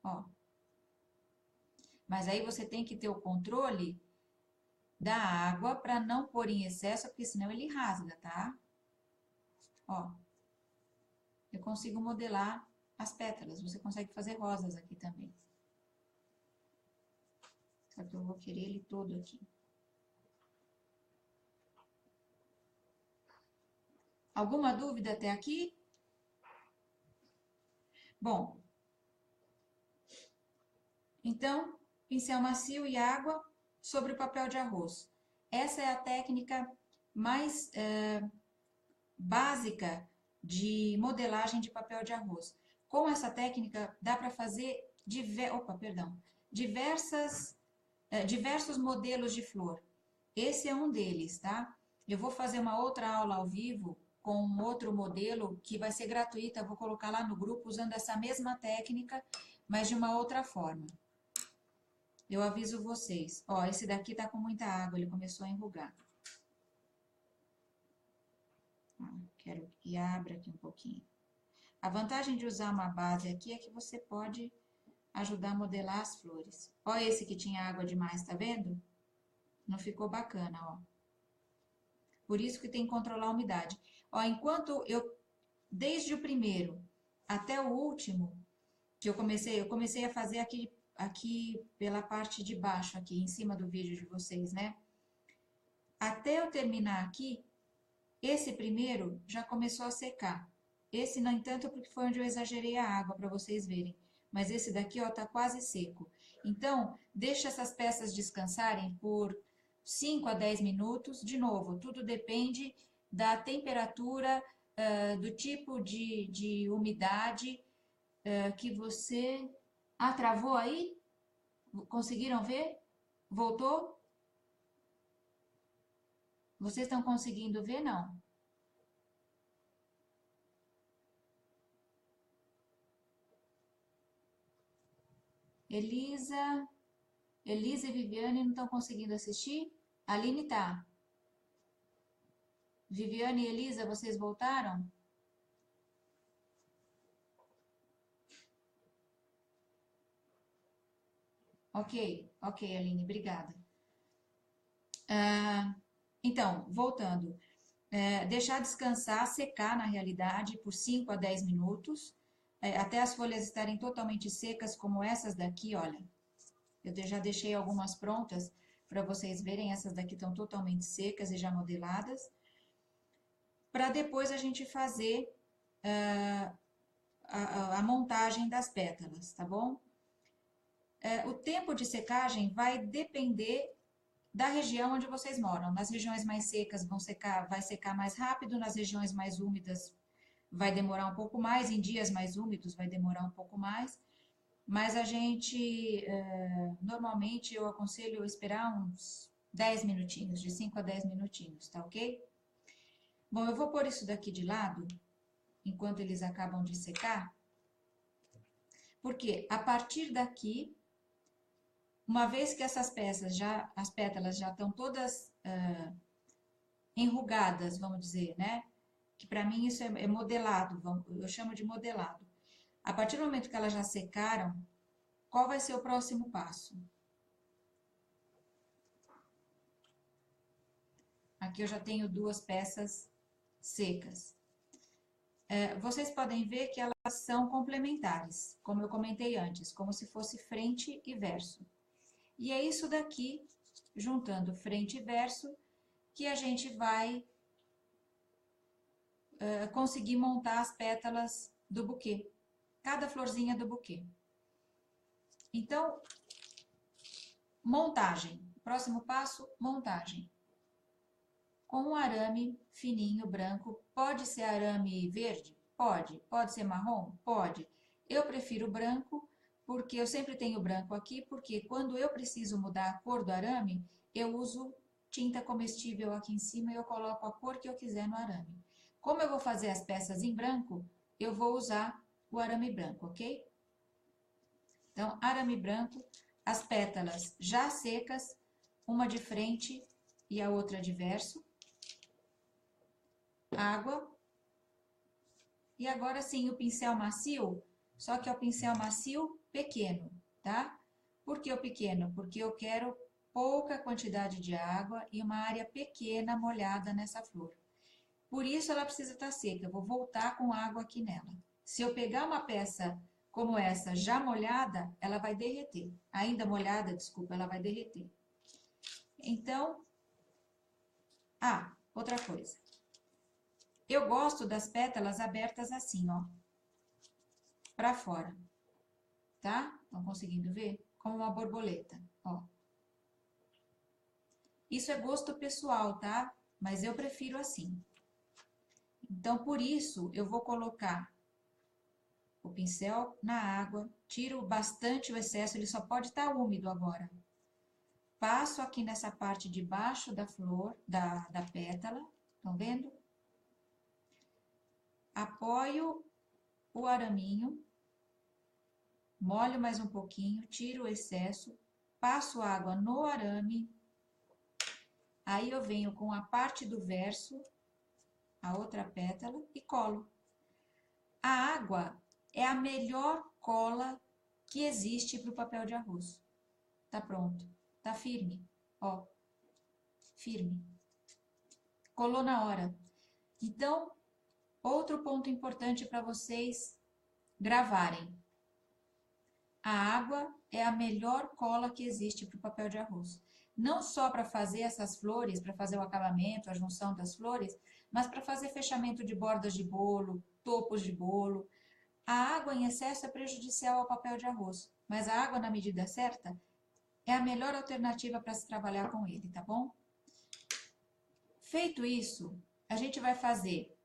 ó. Mas aí você tem que ter o controle da água para não pôr em excesso, porque senão ele rasga, tá? Ó, eu consigo modelar as pétalas. Você consegue fazer rosas aqui também. Só que eu vou querer ele todo aqui. Alguma dúvida até aqui? Bom, então, pincel macio e água sobre o papel de arroz. Essa é a técnica mais básica de modelagem de papel de arroz. Com essa técnica, dá para fazer diversos modelos de flor. Esse é um deles, tá? Eu vou fazer uma outra aula ao vivo com um outro modelo que vai ser gratuita. Eu vou colocar lá no grupo usando essa mesma técnica, mas de uma outra forma. Eu aviso vocês. Ó, esse daqui tá com muita água, ele começou a enrugar. Quero que abra aqui um pouquinho. A vantagem de usar uma base aqui é que você pode ajudar a modelar as flores. Ó esse que tinha água demais, tá vendo? Não ficou bacana, ó. Por isso que tem que controlar a umidade. Ó, desde o primeiro até o último, que eu comecei a fazer aqui pela parte de baixo, aqui em cima do vídeo de vocês, né? Até eu terminar aqui, esse primeiro já começou a secar. Esse, no entanto, porque foi onde eu exagerei a água, para vocês verem. Mas esse daqui, ó, tá quase seco. Então, deixa essas peças descansarem por 5 a 10 minutos. De novo, tudo depende da temperatura, do tipo de umidade que você... Ah, travou aí? Conseguiram ver? Voltou? Vocês estão conseguindo ver, não? Elisa e Viviane não estão conseguindo assistir? A Aline tá. Viviane e Elisa, vocês voltaram? Ok, Aline, obrigada. Então, voltando. Deixar descansar, secar na realidade por 5 a 10 minutos. até as folhas estarem totalmente secas, como essas daqui, olha. Eu já deixei algumas prontas para vocês verem, essas daqui estão totalmente secas e já modeladas. Para depois a gente fazer a montagem das pétalas, tá bom? O tempo de secagem vai depender da região onde vocês moram. Nas regiões mais secas vai secar mais rápido, nas regiões mais úmidas vai demorar um pouco mais, em dias mais úmidos vai demorar um pouco mais, mas a gente, normalmente eu aconselho esperar uns 10 minutinhos, de 5 a 10 minutinhos, tá ok? Bom, eu vou pôr isso daqui de lado, enquanto eles acabam de secar, porque a partir daqui, uma vez que essas peças as pétalas já estão todas enrugadas, vamos dizer, né? Que para mim isso é modelado, eu chamo de modelado. A partir do momento que elas já secaram, qual vai ser o próximo passo? Aqui eu já tenho duas peças secas. Vocês podem ver que elas são complementares, como eu comentei antes, como se fosse frente e verso. E é isso daqui, juntando frente e verso, que a gente vai conseguir montar as pétalas do buquê, cada florzinha do buquê. Então, montagem. Próximo passo, montagem. Com um arame fininho, branco, pode ser arame verde? Pode. Pode ser marrom? Pode. Eu prefiro branco, porque eu sempre tenho branco aqui, porque quando eu preciso mudar a cor do arame, eu uso tinta comestível aqui em cima e eu coloco a cor que eu quiser no arame. Como eu vou fazer as peças em branco, eu vou usar o arame branco, ok? Então, arame branco, as pétalas já secas, uma de frente e a outra de verso. Água. E agora sim, o pincel macio, só que é o pincel macio pequeno, tá? Por que o pequeno? Porque eu quero pouca quantidade de água e uma área pequena molhada nessa flor. Por isso ela precisa estar seca. Eu vou voltar com água aqui nela. Se eu pegar uma peça como essa já molhada, ela vai derreter. Ainda molhada, desculpa, ela vai derreter. Então, outra coisa. Eu gosto das pétalas abertas assim, ó, para fora, tá? Estão conseguindo ver? Como uma borboleta, ó. Isso é gosto pessoal, tá? Mas eu prefiro assim. Então, por isso, eu vou colocar o pincel na água, tiro bastante o excesso, ele só pode estar úmido agora. Passo aqui nessa parte de baixo da flor, da pétala, estão vendo? Apoio o araminho, molho mais um pouquinho, tiro o excesso, passo água no arame, aí eu venho com a parte do verso, a outra pétala, e colo. A água é a melhor cola que existe para o papel de arroz. Tá pronto, tá firme, ó, firme. Colou na hora. Então, outro ponto importante para vocês gravarem. A água é a melhor cola que existe para o papel de arroz. Não só para fazer essas flores, para fazer o acabamento, a junção das flores, mas para fazer fechamento de bordas de bolo, topos de bolo. A água em excesso é prejudicial ao papel de arroz, mas a água na medida certa é a melhor alternativa para se trabalhar com ele, tá bom? Feito isso, a gente vai fazer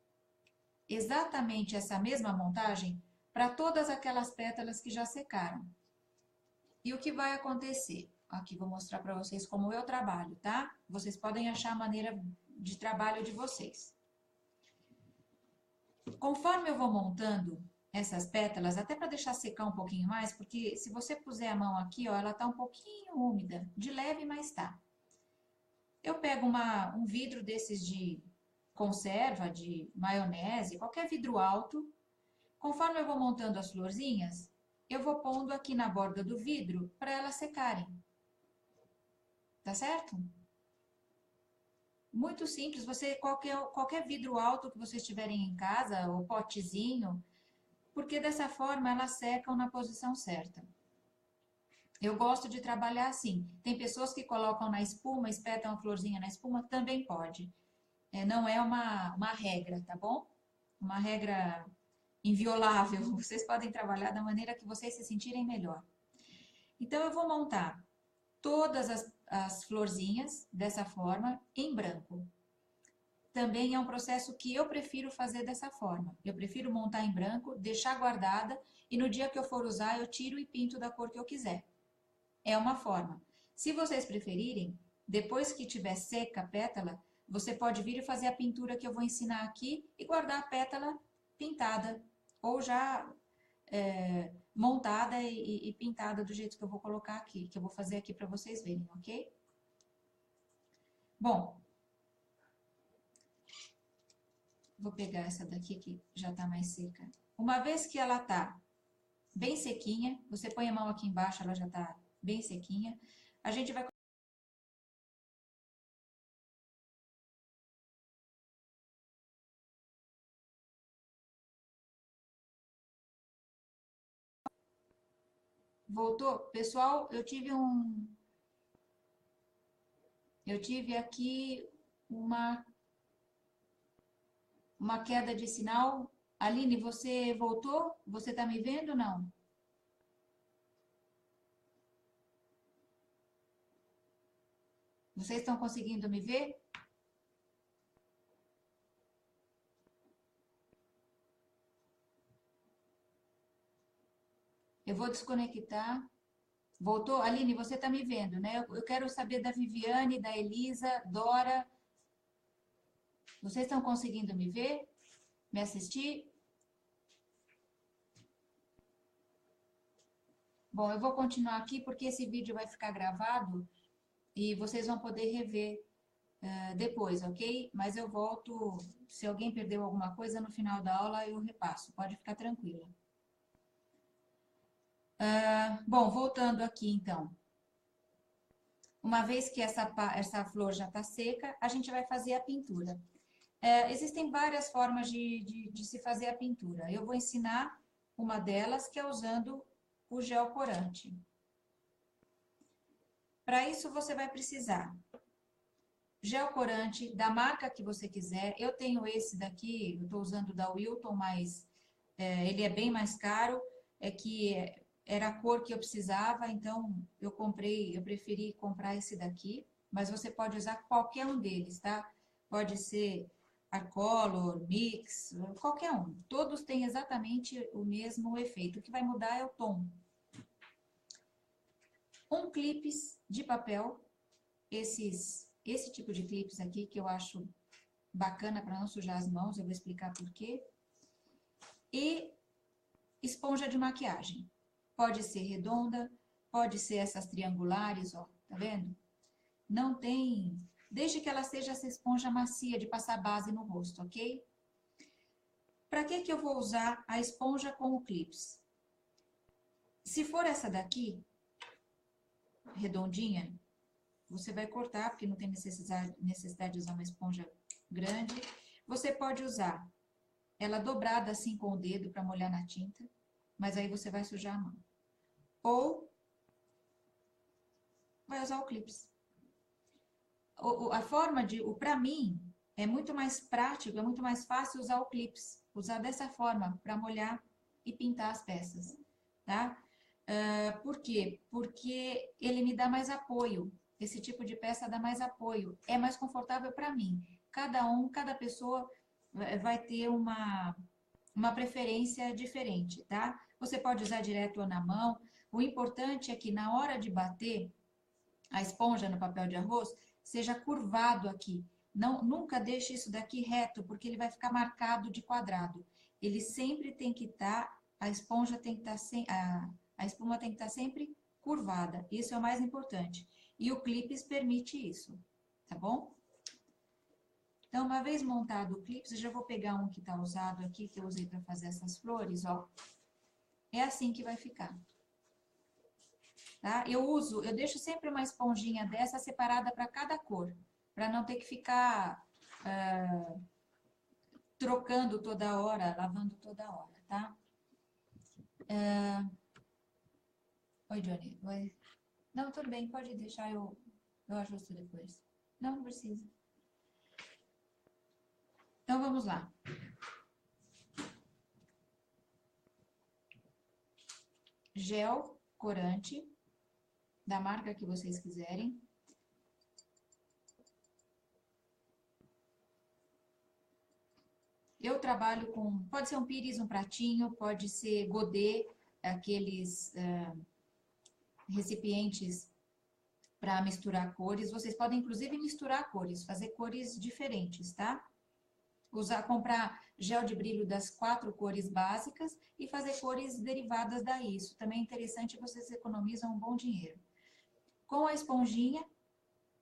exatamente essa mesma montagem para todas aquelas pétalas que já secaram. E o que vai acontecer? Aqui vou mostrar para vocês como eu trabalho, tá? Vocês podem achar a maneira de trabalho de vocês. Conforme eu vou montando essas pétalas, até para deixar secar um pouquinho mais, porque se você puser a mão aqui, ó, ela tá um pouquinho úmida, de leve, mas tá. Eu pego um vidro desses de conserva, de maionese, qualquer vidro alto. Conforme eu vou montando as florzinhas, eu vou pondo aqui na borda do vidro para elas secarem. Tá certo? Muito simples, qualquer vidro alto que vocês tiverem em casa, ou potezinho, porque dessa forma elas secam na posição certa. Eu gosto de trabalhar assim. Tem pessoas que colocam na espuma, espetam a florzinha na espuma, também pode. Não é uma regra, tá bom? Uma regra inviolável. Vocês podem trabalhar da maneira que vocês se sentirem melhor. Então, eu vou montar todas as florzinhas dessa forma em branco. Também é um processo que eu prefiro fazer dessa forma. Eu prefiro montar em branco, deixar guardada e no dia que eu for usar eu tiro e pinto da cor que eu quiser. É uma forma. Se vocês preferirem, depois que tiver seca a pétala, você pode vir e fazer a pintura que eu vou ensinar aqui e guardar a pétala pintada ou já montada e pintada do jeito que eu vou colocar aqui, que eu vou fazer aqui para vocês verem, ok? Bom, vou pegar essa daqui que já está mais seca. Uma vez que ela está bem sequinha, você põe a mão aqui embaixo, ela já está bem sequinha. A gente vai... Voltou? Pessoal, eu tive aqui uma queda de sinal. Aline, você voltou? Você está me vendo ou não? Vocês estão conseguindo me ver? Eu vou desconectar. Voltou? Aline, você está me vendo, né? Eu quero saber da Viviane, da Elisa, Dora. Vocês estão conseguindo me ver? Me assistir? Bom, eu vou continuar aqui porque esse vídeo vai ficar gravado e vocês vão poder rever depois, ok? Mas eu volto, se alguém perdeu alguma coisa no final da aula, eu repasso, pode ficar tranquila. Bom, voltando aqui então. Uma vez que essa flor já está seca, a gente vai fazer a pintura. Existem várias formas de se fazer a pintura. Eu vou ensinar uma delas, que é usando o gel corante. Para isso, você vai precisar gel corante da marca que você quiser. Eu tenho esse daqui, eu estou usando da Wilton, mas ele é bem mais caro. É que era a cor que eu precisava, então eu preferi comprar esse daqui. Mas você pode usar qualquer um deles, tá? Pode ser Arcolor, Mix, qualquer um. Todos têm exatamente o mesmo efeito. O que vai mudar é o tom. Um clipes de papel, esse tipo de clipes aqui, que eu acho bacana para não sujar as mãos, eu vou explicar por quê. E esponja de maquiagem. Pode ser redonda, pode ser essas triangulares, ó, tá vendo? Não tem... Desde que ela seja essa esponja macia de passar base no rosto, ok? Para que eu vou usar a esponja com o clips? Se for essa daqui, redondinha, você vai cortar, porque não tem necessidade de usar uma esponja grande. Você pode usar ela dobrada assim com o dedo para molhar na tinta, mas aí você vai sujar a mão. Ou vai usar o clips. A forma para mim, é muito mais prático, é muito mais fácil usar o clips. Usar dessa forma, para molhar e pintar as peças, tá? Por quê? Porque ele me dá mais apoio. Esse tipo de peça dá mais apoio. É mais confortável para mim. Cada pessoa vai ter uma preferência diferente, tá? Você pode usar direto ou na mão. O importante é que na hora de bater a esponja no papel de arroz, seja curvado aqui. Não, nunca deixe isso daqui reto, porque ele vai ficar marcado de quadrado. Ele sempre tem que estar, a esponja tem que estar, a espuma tem que estar sempre curvada. Isso é o mais importante. E o clips permite isso, tá bom? Então, uma vez montado o clips, eu já vou pegar um que está usado aqui, que eu usei para fazer essas flores, ó. É assim que vai ficar. Tá? Eu deixo sempre uma esponjinha dessa separada para cada cor, para não ter que ficar trocando toda hora, lavando toda hora, tá? Oi, Johnny. Oi. Não, tudo bem, pode deixar, eu ajusto depois. Não, não precisa. Então, vamos lá. Gel corante, da marca que vocês quiserem. Eu trabalho com, pode ser um pires, um pratinho, pode ser godê, aqueles recipientes para misturar cores. Vocês podem, inclusive, misturar cores, fazer cores diferentes, tá? Comprar gel de brilho das 4 cores básicas e fazer cores derivadas daí. Isso também é interessante, vocês economizam um bom dinheiro. Com a esponjinha,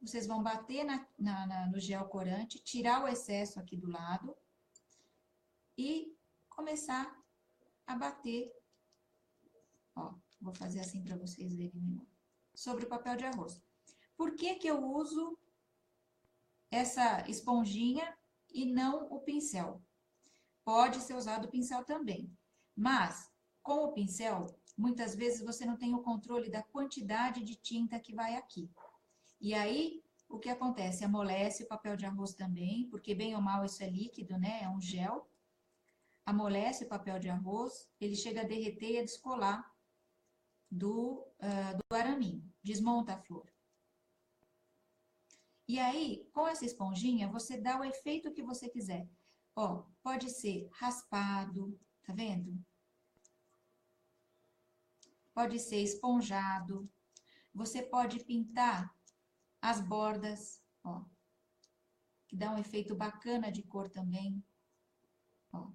vocês vão bater no gel corante, tirar o excesso aqui do lado e começar a bater. Ó, vou fazer assim para vocês verem melhor. Sobre o papel de arroz. Por que que eu uso essa esponjinha e não o pincel? Pode ser usado o pincel também, mas com o pincel, muitas vezes você não tem o controle da quantidade de tinta que vai aqui. E aí, o que acontece? Amolece o papel de arroz também, porque bem ou mal isso é líquido, né? É um gel. Amolece o papel de arroz, ele chega a derreter e a descolar do araminho. Desmonta a flor. E aí, com essa esponjinha, você dá o efeito que você quiser. Ó, pode ser raspado, tá vendo? Pode ser esponjado. Você pode pintar as bordas, ó, que dá um efeito bacana de cor também. Ó.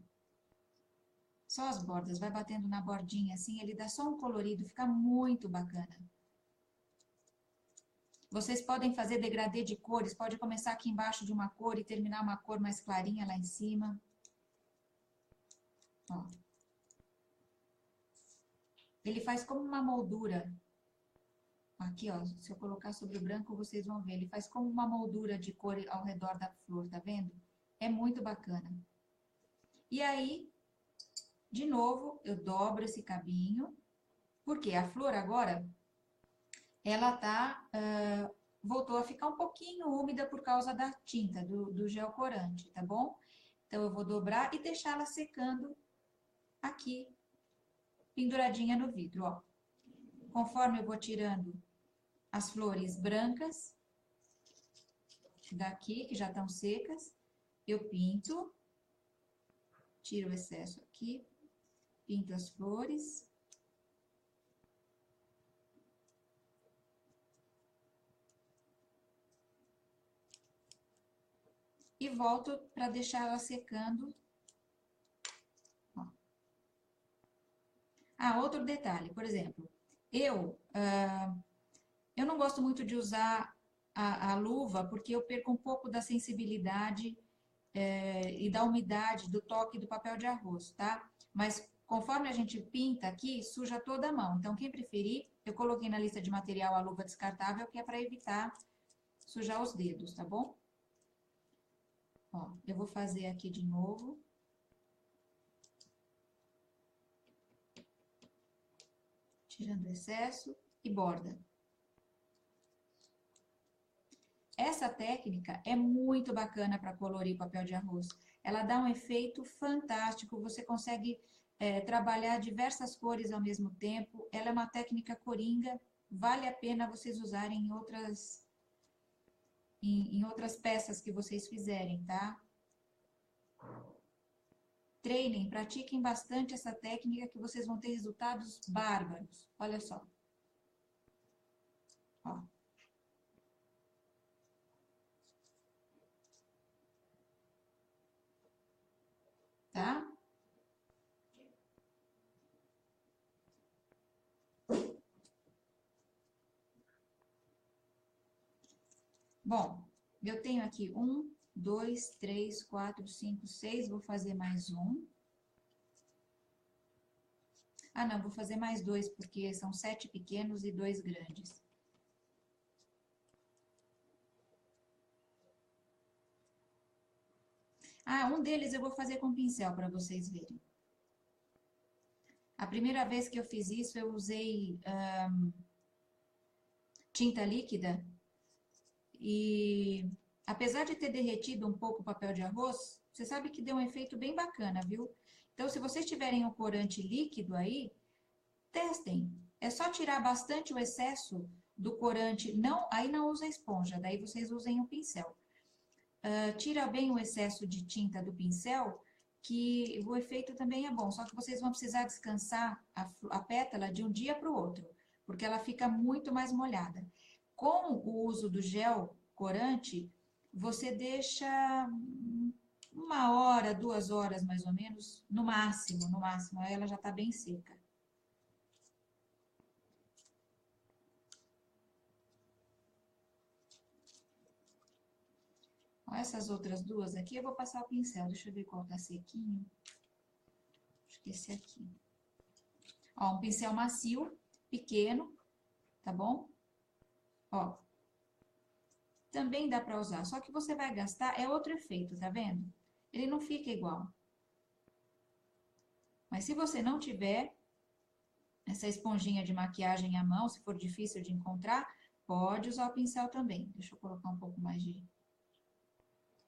Só as bordas, vai batendo na bordinha assim, ele dá só um colorido, fica muito bacana. Vocês podem fazer degradê de cores, pode começar aqui embaixo de uma cor e terminar uma cor mais clarinha lá em cima. Ó. Ele faz como uma moldura. Aqui, ó, se eu colocar sobre o branco, vocês vão ver. Ele faz como uma moldura de cor ao redor da flor, tá vendo? É muito bacana. E aí, de novo, eu dobro esse cabinho, porque a flor agora, ela voltou a ficar um pouquinho úmida por causa da tinta, do gel corante, tá bom? Então, eu vou dobrar e deixá-la secando aqui, penduradinha no vidro, ó. Conforme eu vou tirando as flores brancas daqui, que já estão secas, eu pinto, tiro o excesso aqui, pinto as flores. E volto para deixar ela secando. Ó. Ah, outro detalhe, por exemplo, eu não gosto muito de usar a luva porque eu perco um pouco da sensibilidade e da umidade do toque do papel de arroz, tá? Mas conforme a gente pinta aqui, suja toda a mão. Então, quem preferir, eu coloquei na lista de material a luva descartável, que é para evitar sujar os dedos, tá bom? Ó, eu vou fazer aqui de novo. Tirando o excesso e borda. Essa técnica é muito bacana para colorir papel de arroz. Ela dá um efeito fantástico, você consegue trabalhar diversas cores ao mesmo tempo. Ela é uma técnica coringa, vale a pena vocês usarem em outras peças que vocês fizerem, tá? Treinem, pratiquem bastante essa técnica que vocês vão ter resultados bárbaros. Olha só. Ó. Tá? Bom, eu tenho aqui 1, 2, 3, 4, 5, 6. Vou fazer mais um. Ah, não, vou fazer mais 2, porque são 7 pequenos e 2 grandes. Ah, um deles eu vou fazer com pincel para vocês verem. A primeira vez que eu fiz isso, eu usei tinta líquida e apesar de ter derretido um pouco o papel de arroz, você sabe que deu um efeito bem bacana, viu? Então, se vocês tiverem o corante líquido aí, testem. É só tirar bastante o excesso do corante. Não, aí não usa esponja, daí vocês usem o pincel. Tira bem o excesso de tinta do pincel, que o efeito também é bom. Só que vocês vão precisar descansar a pétala de um dia para o outro, porque ela fica muito mais molhada. Com o uso do gel corante, você deixa 1 hora, 2 horas mais ou menos, no máximo, aí ela já está bem seca. Ó, essas outras duas aqui, eu vou passar o pincel. Deixa eu ver qual tá sequinho. Acho que esse aqui. Ó, um pincel macio, pequeno, tá bom? Ó, também dá pra usar, só que você vai gastar, é outro efeito, tá vendo? Ele não fica igual. Mas se você não tiver essa esponjinha de maquiagem à mão, se for difícil de encontrar, pode usar o pincel também. Deixa eu colocar um pouco mais de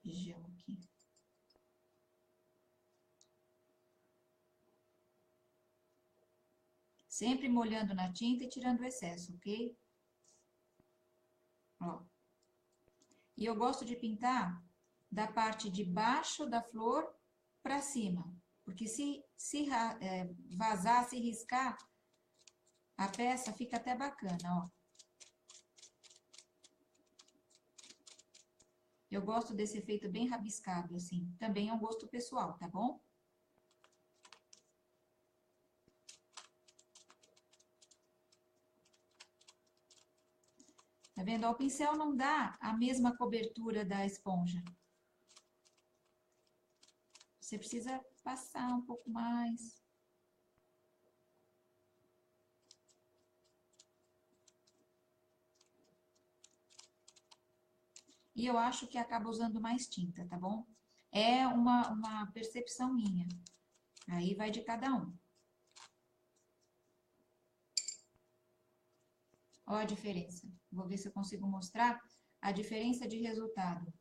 gel aqui. Sempre molhando na tinta e tirando o excesso, ok? Ó. E eu gosto de pintar da parte de baixo da flor para cima. Porque se vazar, se riscar, a peça fica até bacana, ó. Eu gosto desse efeito bem rabiscado, assim. Também é um gosto pessoal, tá bom? Tá vendo? Ó, o pincel não dá a mesma cobertura da esponja. Você precisa passar um pouco mais. E eu acho que acaba usando mais tinta, tá bom? É uma percepção minha. Aí vai de cada um. Olha a diferença. Vou ver se eu consigo mostrar a diferença de resultado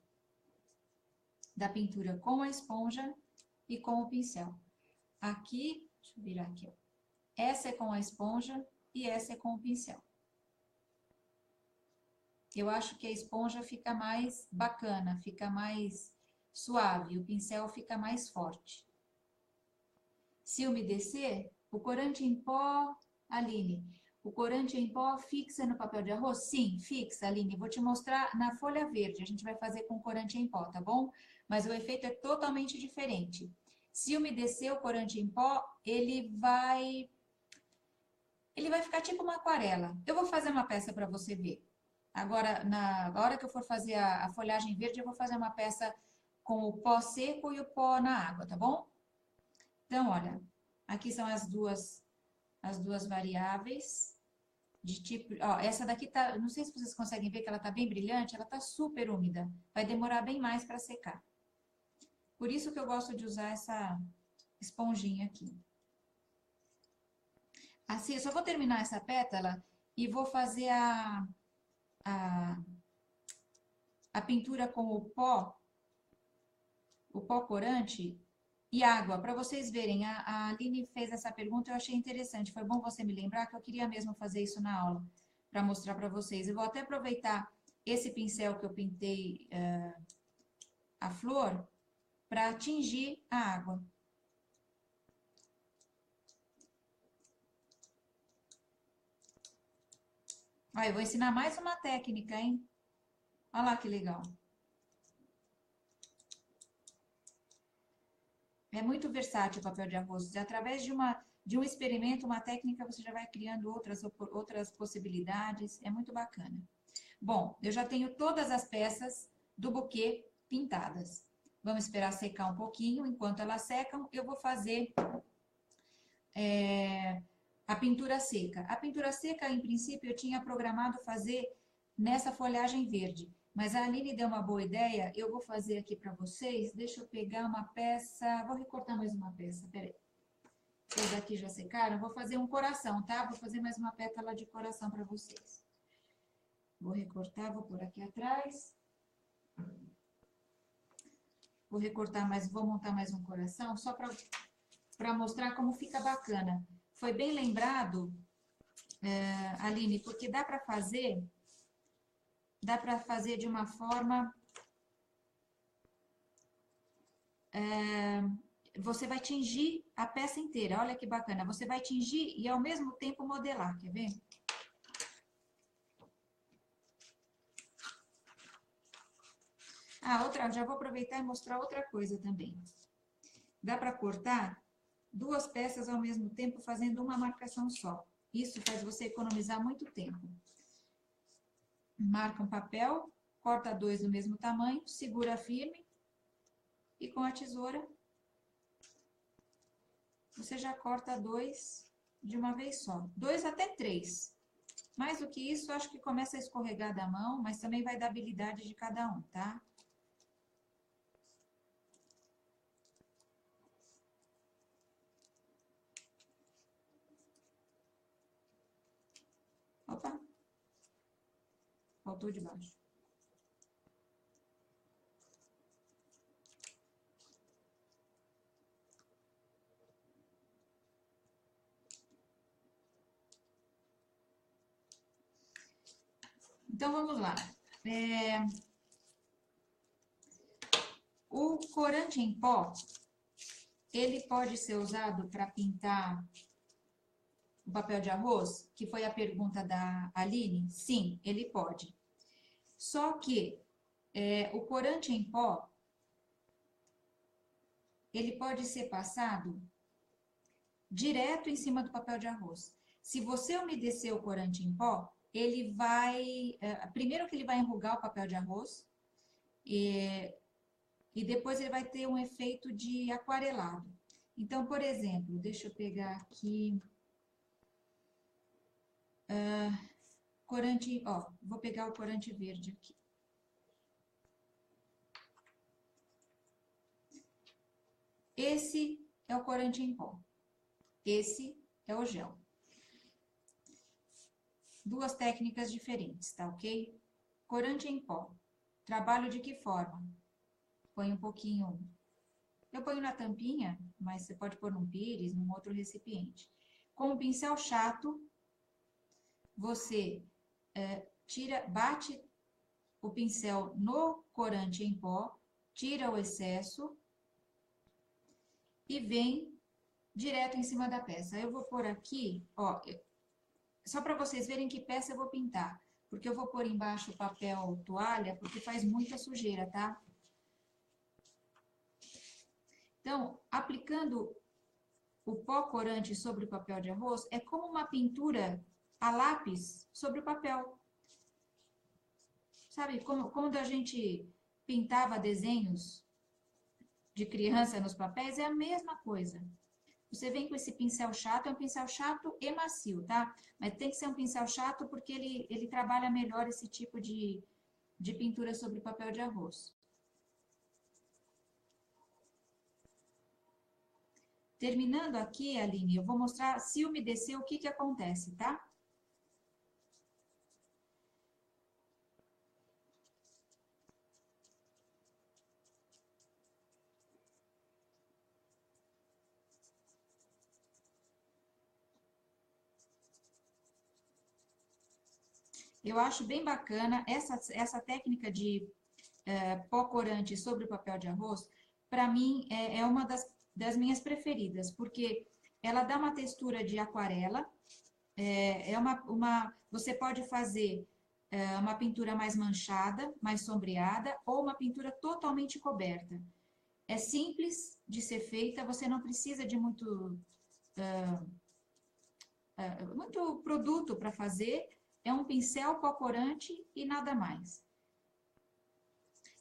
da pintura com a esponja e com o pincel. Aqui, deixa eu virar aqui, ó. Essa é com a esponja e essa é com o pincel. Eu acho que a esponja fica mais bacana, fica mais suave, o pincel fica mais forte. Se umedecer, o corante em pó, Aline, o corante em pó fixa no papel de arroz? Sim, fixa, Aline. Vou te mostrar na folha verde, a gente vai fazer com corante em pó, tá bom? Mas o efeito é totalmente diferente. Se umedecer o corante em pó, ele vai ficar tipo uma aquarela. Eu vou fazer uma peça para você ver. Agora, na hora que eu for fazer a folhagem verde, eu vou fazer uma peça com o pó seco e o pó na água, tá bom? Então, olha, aqui são as duas variáveis de tipo... Ó, essa daqui tá... Não sei se vocês conseguem ver que ela tá bem brilhante, ela tá super úmida. Vai demorar bem mais para secar. Por isso que eu gosto de usar essa esponjinha aqui. Assim, eu só vou terminar essa pétala e vou fazer a pintura com o pó corante e água, para vocês verem. A Aline fez essa pergunta, eu achei interessante. Foi bom você me lembrar que eu queria mesmo fazer isso na aula, para mostrar para vocês. Eu vou até aproveitar esse pincel que eu pintei a flor para tingir a água. Ó, eu vou ensinar mais uma técnica, hein? Olha lá que legal. É muito versátil o papel de arroz. Através de um experimento, uma técnica, você já vai criando outras possibilidades. É muito bacana. Bom, eu já tenho todas as peças do buquê pintadas. Vamos esperar secar um pouquinho. Enquanto elas secam, eu vou fazer a pintura seca. A pintura seca, em princípio, eu tinha programado fazer nessa folhagem verde. Mas a Aline deu uma boa ideia, eu vou fazer aqui para vocês. Deixa eu pegar uma peça, vou recortar mais uma peça, peraí. Esses daqui já secaram. Vou fazer um coração, tá? Vou fazer mais uma pétala de coração para vocês. Vou recortar, vou por aqui atrás. Vou recortar mais, vou montar mais um coração, só para mostrar como fica bacana. Foi bem lembrado, Aline, porque dá para fazer de uma forma... você vai tingir a peça inteira, olha que bacana. Você vai tingir e ao mesmo tempo modelar, quer ver? Já vou aproveitar e mostrar outra coisa também. Dá para cortar duas peças ao mesmo tempo fazendo uma marcação só. Isso faz você economizar muito tempo. Marca um papel, corta dois do mesmo tamanho, segura firme e com a tesoura você já corta dois de uma vez só. 2 até 3. Mais do que isso, acho que começa a escorregar da mão, mas também vai da habilidade de cada um, tá? Opa! Faltou de baixo. Então, vamos lá. O corante em pó, ele pode ser usado para pintar o papel de arroz, que foi a pergunta da Aline? Sim, ele pode. Só que o corante em pó, ele pode ser passado direto em cima do papel de arroz. Se você umedecer o corante em pó, ele vai... primeiro que ele vai enrugar o papel de arroz, e depois ele vai ter um efeito de aquarelado. Então, por exemplo, deixa eu pegar aqui... corante, ó, vou pegar o corante verde aqui. Esse é o corante em pó. Esse é o gel. Duas técnicas diferentes, tá ok? Corante em pó. Trabalho de que forma? Põe um pouquinho... Eu ponho na tampinha, mas você pode pôr num pires, num outro recipiente. Com o pincel chato, você bate o pincel no corante em pó, tira o excesso e vem direto em cima da peça. Eu vou pôr aqui, ó, só para vocês verem que peça eu vou pintar, porque eu vou pôr embaixo o papel toalha, porque faz muita sujeira, tá? Então, aplicando o pó corante sobre o papel de arroz, é como uma pintura a lápis sobre o papel. Sabe, como quando a gente pintava desenhos de criança nos papéis, é a mesma coisa. Você vem com esse pincel chato, é um pincel chato e macio, tá? Mas tem que ser um pincel chato porque ele trabalha melhor esse tipo de pintura sobre papel de arroz. Terminando aqui, Aline, eu vou mostrar, se umedecer, o que que acontece, tá? Eu acho bem bacana essa técnica de pó corante sobre o papel de arroz, para mim é uma das minhas preferidas, porque ela dá uma textura de aquarela, você pode fazer uma pintura mais manchada, mais sombreada, ou uma pintura totalmente coberta. É simples de ser feita, você não precisa de muito produto para fazer, é um pincel, pó corante e nada mais.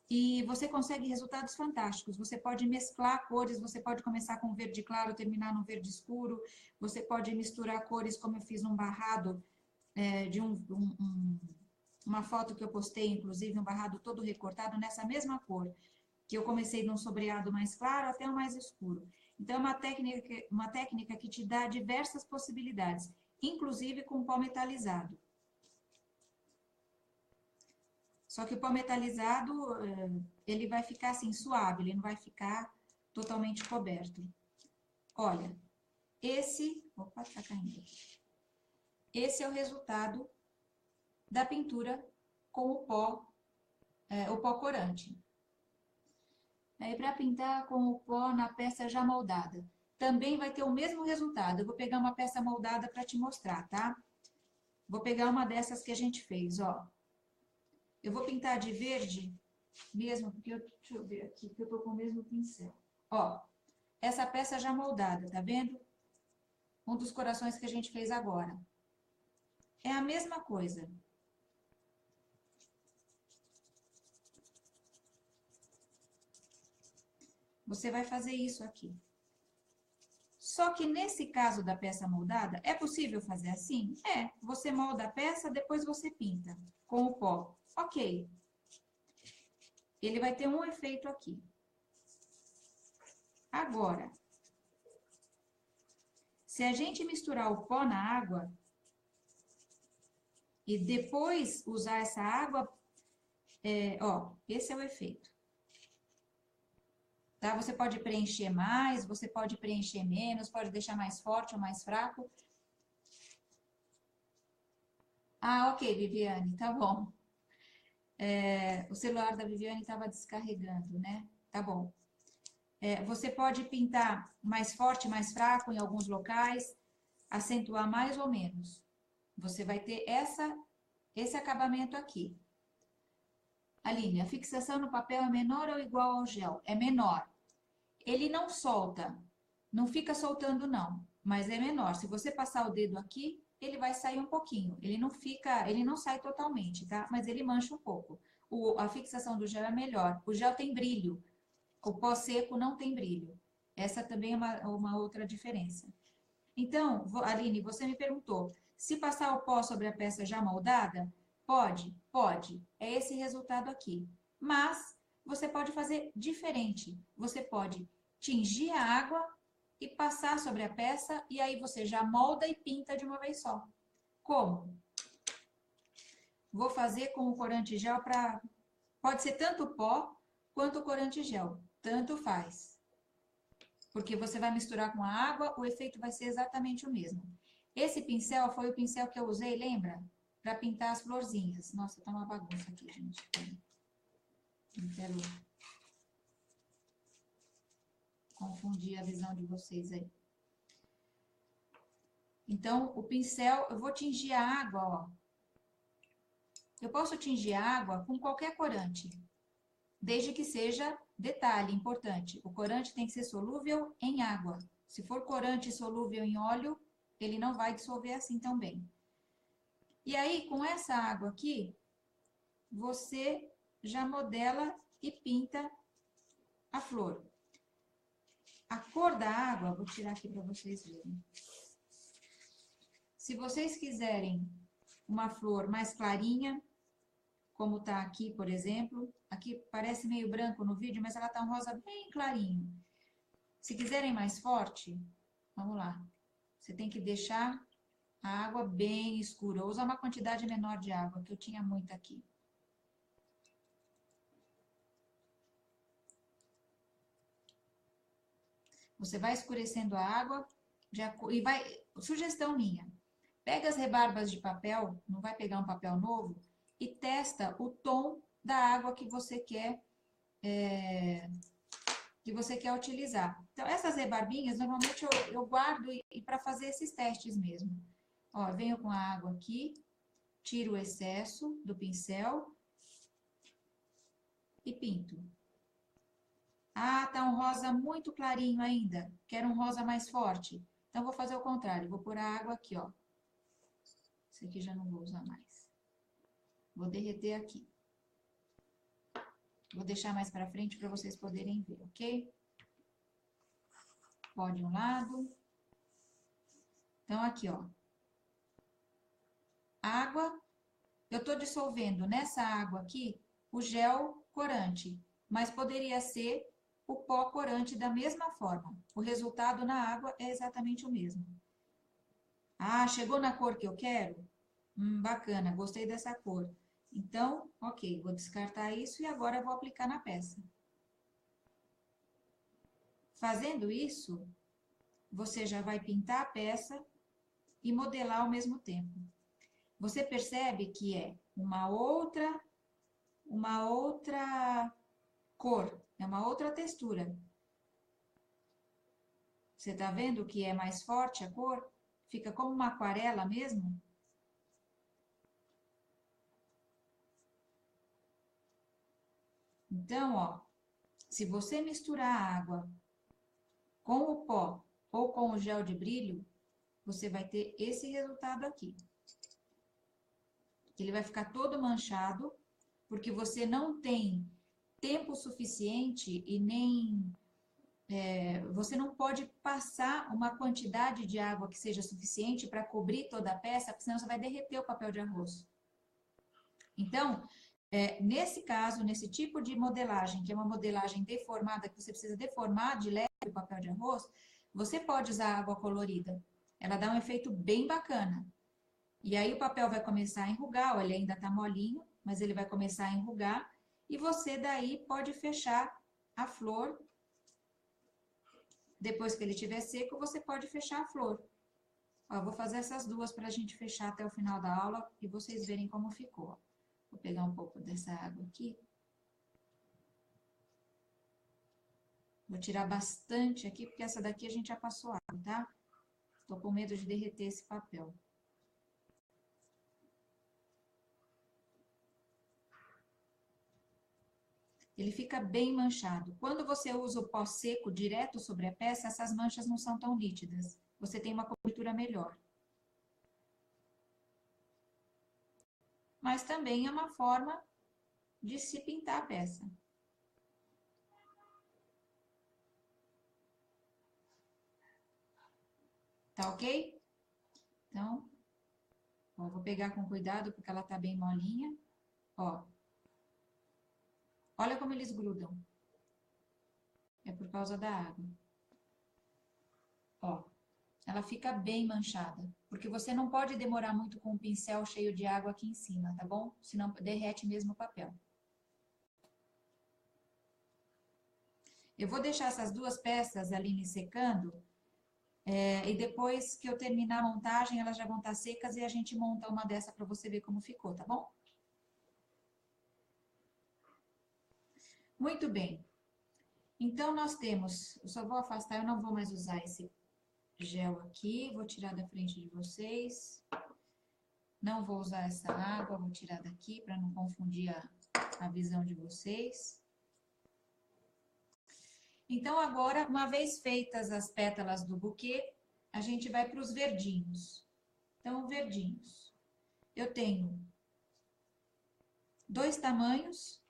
E você consegue resultados fantásticos. Você pode mesclar cores, você pode começar com verde claro, terminar no verde escuro, você pode misturar cores, como eu fiz num barrado de uma foto que eu postei, inclusive, um barrado todo recortado nessa mesma cor, que eu comecei de um sombreado mais claro até um mais escuro. Então, é uma técnica que te dá diversas possibilidades, inclusive com pó metalizado. Só que o pó metalizado, ele vai ficar assim, suave, ele não vai ficar totalmente coberto. Olha, opa, tá caindo. Esse é o resultado da pintura com o pó corante. Aí, para pintar com o pó na peça já moldada, também vai ter o mesmo resultado. Eu vou pegar uma peça moldada para te mostrar, tá? Vou pegar uma dessas que a gente fez, ó. Eu vou pintar de verde mesmo, porque deixa eu ver aqui, que eu tô com o mesmo pincel. Ó, essa peça já moldada, tá vendo? Um dos corações que a gente fez agora. É a mesma coisa. Você vai fazer isso aqui. Só que nesse caso da peça moldada, é possível fazer assim? É. Você molda a peça, depois você pinta com o pó. Ok. Ele vai ter um efeito aqui. Agora, se a gente misturar o pó na água e depois usar essa água, ó, esse é o efeito. Tá? Você pode preencher mais, você pode preencher menos, pode deixar mais forte ou mais fraco. Ah, ok, Viviane, tá bom. O celular da Viviane estava descarregando, né? Tá bom. Você pode pintar mais forte, mais fraco em alguns locais, acentuar mais ou menos. Você vai ter esse acabamento aqui. Aline, a fixação no papel é menor ou igual ao gel? É menor. Ele não solta, não fica soltando não, mas é menor. Se você passar o dedo aqui, ele vai sair um pouquinho. Ele não sai totalmente, tá? Mas ele mancha um pouco. A fixação do gel é melhor. O gel tem brilho. O pó seco não tem brilho. Essa também é uma outra diferença. Então, Aline, você me perguntou, se passar o pó sobre a peça já moldada, pode? Pode. É esse resultado aqui. Mas você pode fazer diferente. Você pode tingir a água e passar sobre a peça, e aí você já molda e pinta de uma vez só. Como? Vou fazer com o corante gel para... Pode ser tanto pó quanto o corante gel. Tanto faz. Porque você vai misturar com a água, o efeito vai ser exatamente o mesmo. Esse pincel foi o pincel que eu usei, lembra? Para pintar as florzinhas. Nossa, tá uma bagunça aqui, gente. Não quero confundir a visão de vocês aí. Então, o pincel, eu vou tingir a água, ó. Eu posso tingir a água com qualquer corante, desde que seja, detalhe importante, o corante tem que ser solúvel em água. Se for corante solúvel em óleo, ele não vai dissolver assim tão bem. E aí, com essa água aqui, você já modela e pinta a flor. A cor da água, vou tirar aqui para vocês verem. Se vocês quiserem uma flor mais clarinha, como tá aqui, por exemplo, aqui parece meio branco no vídeo, mas ela tá um rosa bem clarinho. Se quiserem mais forte, vamos lá. Você tem que deixar a água bem escura. Ou usar uma quantidade menor de água, que eu tinha muita aqui. Você vai escurecendo a água e vai... Sugestão minha. Pega as rebarbas de papel, não vai pegar um papel novo, e testa o tom da água que você quer utilizar. Então, essas rebarbinhas, normalmente eu guardo para fazer esses testes mesmo. Ó, eu venho com a água aqui, tiro o excesso do pincel e pinto. Ah, tá um rosa muito clarinho ainda. Quero um rosa mais forte. Então, vou fazer o contrário. Vou pôr a água aqui, ó. Esse aqui já não vou usar mais. Vou derreter aqui. Vou deixar mais para frente para vocês poderem ver, ok? Pó de um lado. Então, aqui, ó. Água. Eu tô dissolvendo nessa água aqui o gel corante. Mas poderia ser o pó corante da mesma forma. O resultado na água é exatamente o mesmo. Ah, chegou na cor que eu quero? Bacana, gostei dessa cor. Então, ok, vou descartar isso e agora vou aplicar na peça. Fazendo isso, você já vai pintar a peça e modelar ao mesmo tempo. Você percebe que é uma outra cor, é uma outra textura. Você está vendo que é mais forte a cor? Fica como uma aquarela mesmo? Então, ó, se você misturar a água com o pó ou com o gel de brilho, você vai ter esse resultado aqui. Ele vai ficar todo manchado, porque você não tem tempo suficiente e nem... você não pode passar uma quantidade de água que seja suficiente para cobrir toda a peça, porque senão você vai derreter o papel de arroz. Então, nesse caso, nesse tipo de modelagem, que é uma modelagem deformada, que você precisa deformar de leve o papel de arroz, você pode usar água colorida. Ela dá um efeito bem bacana. E aí o papel vai começar a enrugar, ele ainda está molinho, mas ele vai começar a enrugar, e você daí pode fechar a flor. Depois que ele estiver seco, você pode fechar a flor. Ó, eu vou fazer essas duas para a gente fechar até o final da aula e vocês verem como ficou. Vou pegar um pouco dessa água aqui. Vou tirar bastante aqui, porque essa daqui a gente já passou água, tá? Tô com medo de derreter esse papel. Ele fica bem manchado. Quando você usa o pó seco direto sobre a peça, essas manchas não são tão nítidas. Você tem uma cobertura melhor. Mas também é uma forma de se pintar a peça. Tá ok? Então, ó, vou pegar com cuidado porque ela tá bem molinha. Ó. Olha como eles grudam. É por causa da água. Ó. Ela fica bem manchada. Porque você não pode demorar muito com o pincel cheio de água aqui em cima, tá bom? Senão derrete mesmo o papel. Eu vou deixar essas duas peças ali me secando. E depois que eu terminar a montagem, elas já vão estar secas e a gente monta uma dessa para você ver como ficou, tá bom? Muito bem. Então, nós temos... Eu só vou afastar, eu não vou mais usar esse gel aqui. Vou tirar da frente de vocês. Não vou usar essa água, vou tirar daqui para não confundir a visão de vocês. Então, agora, uma vez feitas as pétalas do buquê, a gente vai para os verdinhos. Então, verdinhos. Eu tenho 2 tamanhos.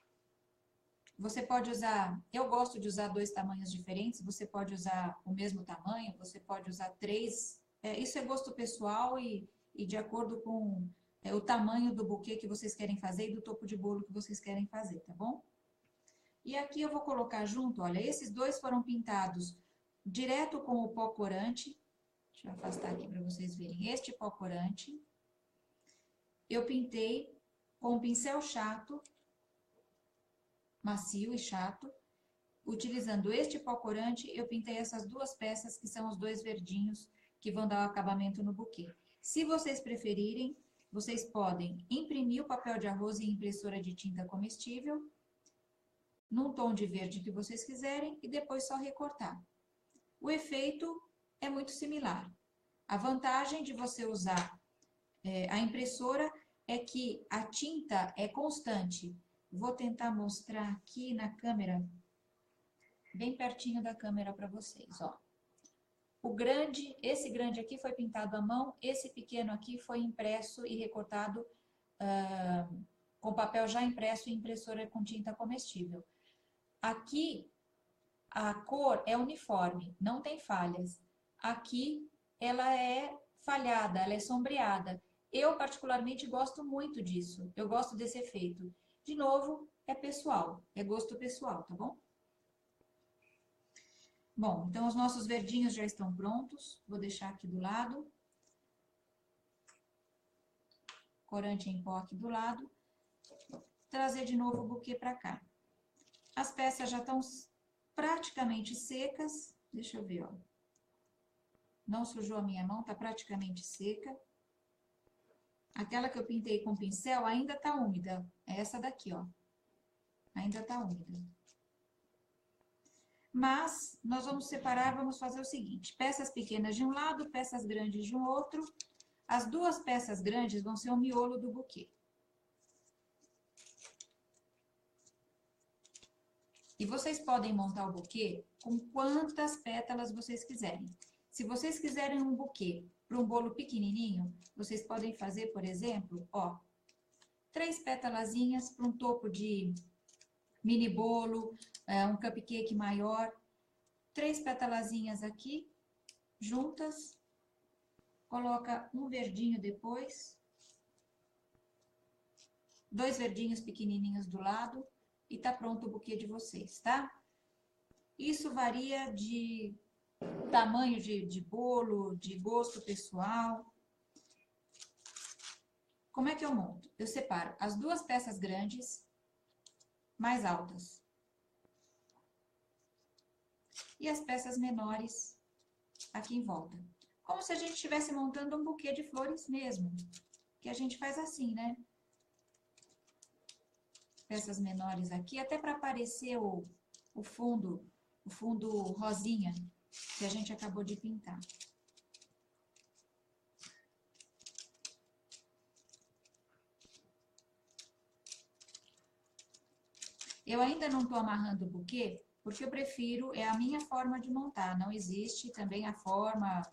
Você pode usar... Eu gosto de usar 2 tamanhos diferentes. Você pode usar o mesmo tamanho, você pode usar 3. Isso é gosto pessoal e de acordo com o tamanho do buquê que vocês querem fazer e do topo de bolo que vocês querem fazer, tá bom? E aqui eu vou colocar junto, olha, esses 2 foram pintados direto com o pó corante. Deixa eu afastar aqui para vocês verem. Este pó corante. Eu pintei com um pincel chato, macio e chato. Utilizando este pó corante, eu pintei essas 2 peças, que são os 2 verdinhos, que vão dar o acabamento no buquê. Se vocês preferirem, vocês podem imprimir o papel de arroz em impressora de tinta comestível, num tom de verde que vocês quiserem, e depois só recortar. O efeito é muito similar. A vantagem de você usar a impressora é que a tinta é constante. Vou tentar mostrar aqui na câmera, bem pertinho da câmera para vocês, ó. Esse grande aqui foi pintado à mão, esse pequeno aqui foi impresso e recortado com papel já impresso em impressora com tinta comestível. Aqui, a cor é uniforme, não tem falhas. Aqui, ela é falhada, ela é sombreada. Eu, particularmente, gosto muito disso. Eu gosto desse efeito. De novo, é pessoal, é gosto pessoal, tá bom? Bom, então os nossos verdinhos já estão prontos. Vou deixar aqui do lado. Corante em pó aqui do lado. Trazer de novo o buquê para cá. As peças já estão praticamente secas. Deixa eu ver, ó. Não sujou a minha mão, tá praticamente seca. Aquela que eu pintei com pincel ainda tá úmida. É essa daqui, ó. Ainda tá úmida. Mas nós vamos separar, vamos fazer o seguinte: peças pequenas de um lado, peças grandes de um outro. As duas peças grandes vão ser o miolo do buquê. E vocês podem montar o buquê com quantas pétalas vocês quiserem. Se vocês quiserem um buquê para um bolo pequenininho, vocês podem fazer, por exemplo, ó, 3 pétalazinhas para um topo de mini bolo, um cupcake maior. 3 pétalazinhas aqui, juntas. Coloca um verdinho depois. 2 verdinhos pequenininhos do lado. E tá pronto o buquê de vocês, tá? Isso varia de tamanho de bolo, de gosto pessoal. Como é que eu monto? Eu separo as duas peças grandes mais altas e as peças menores aqui em volta. Como se a gente estivesse montando um buquê de flores mesmo, que a gente faz assim, né? Peças menores aqui, até para aparecer o fundo rosinha que a gente acabou de pintar. Eu ainda não estou amarrando o buquê, porque eu prefiro, é a minha forma de montar, não existe também a forma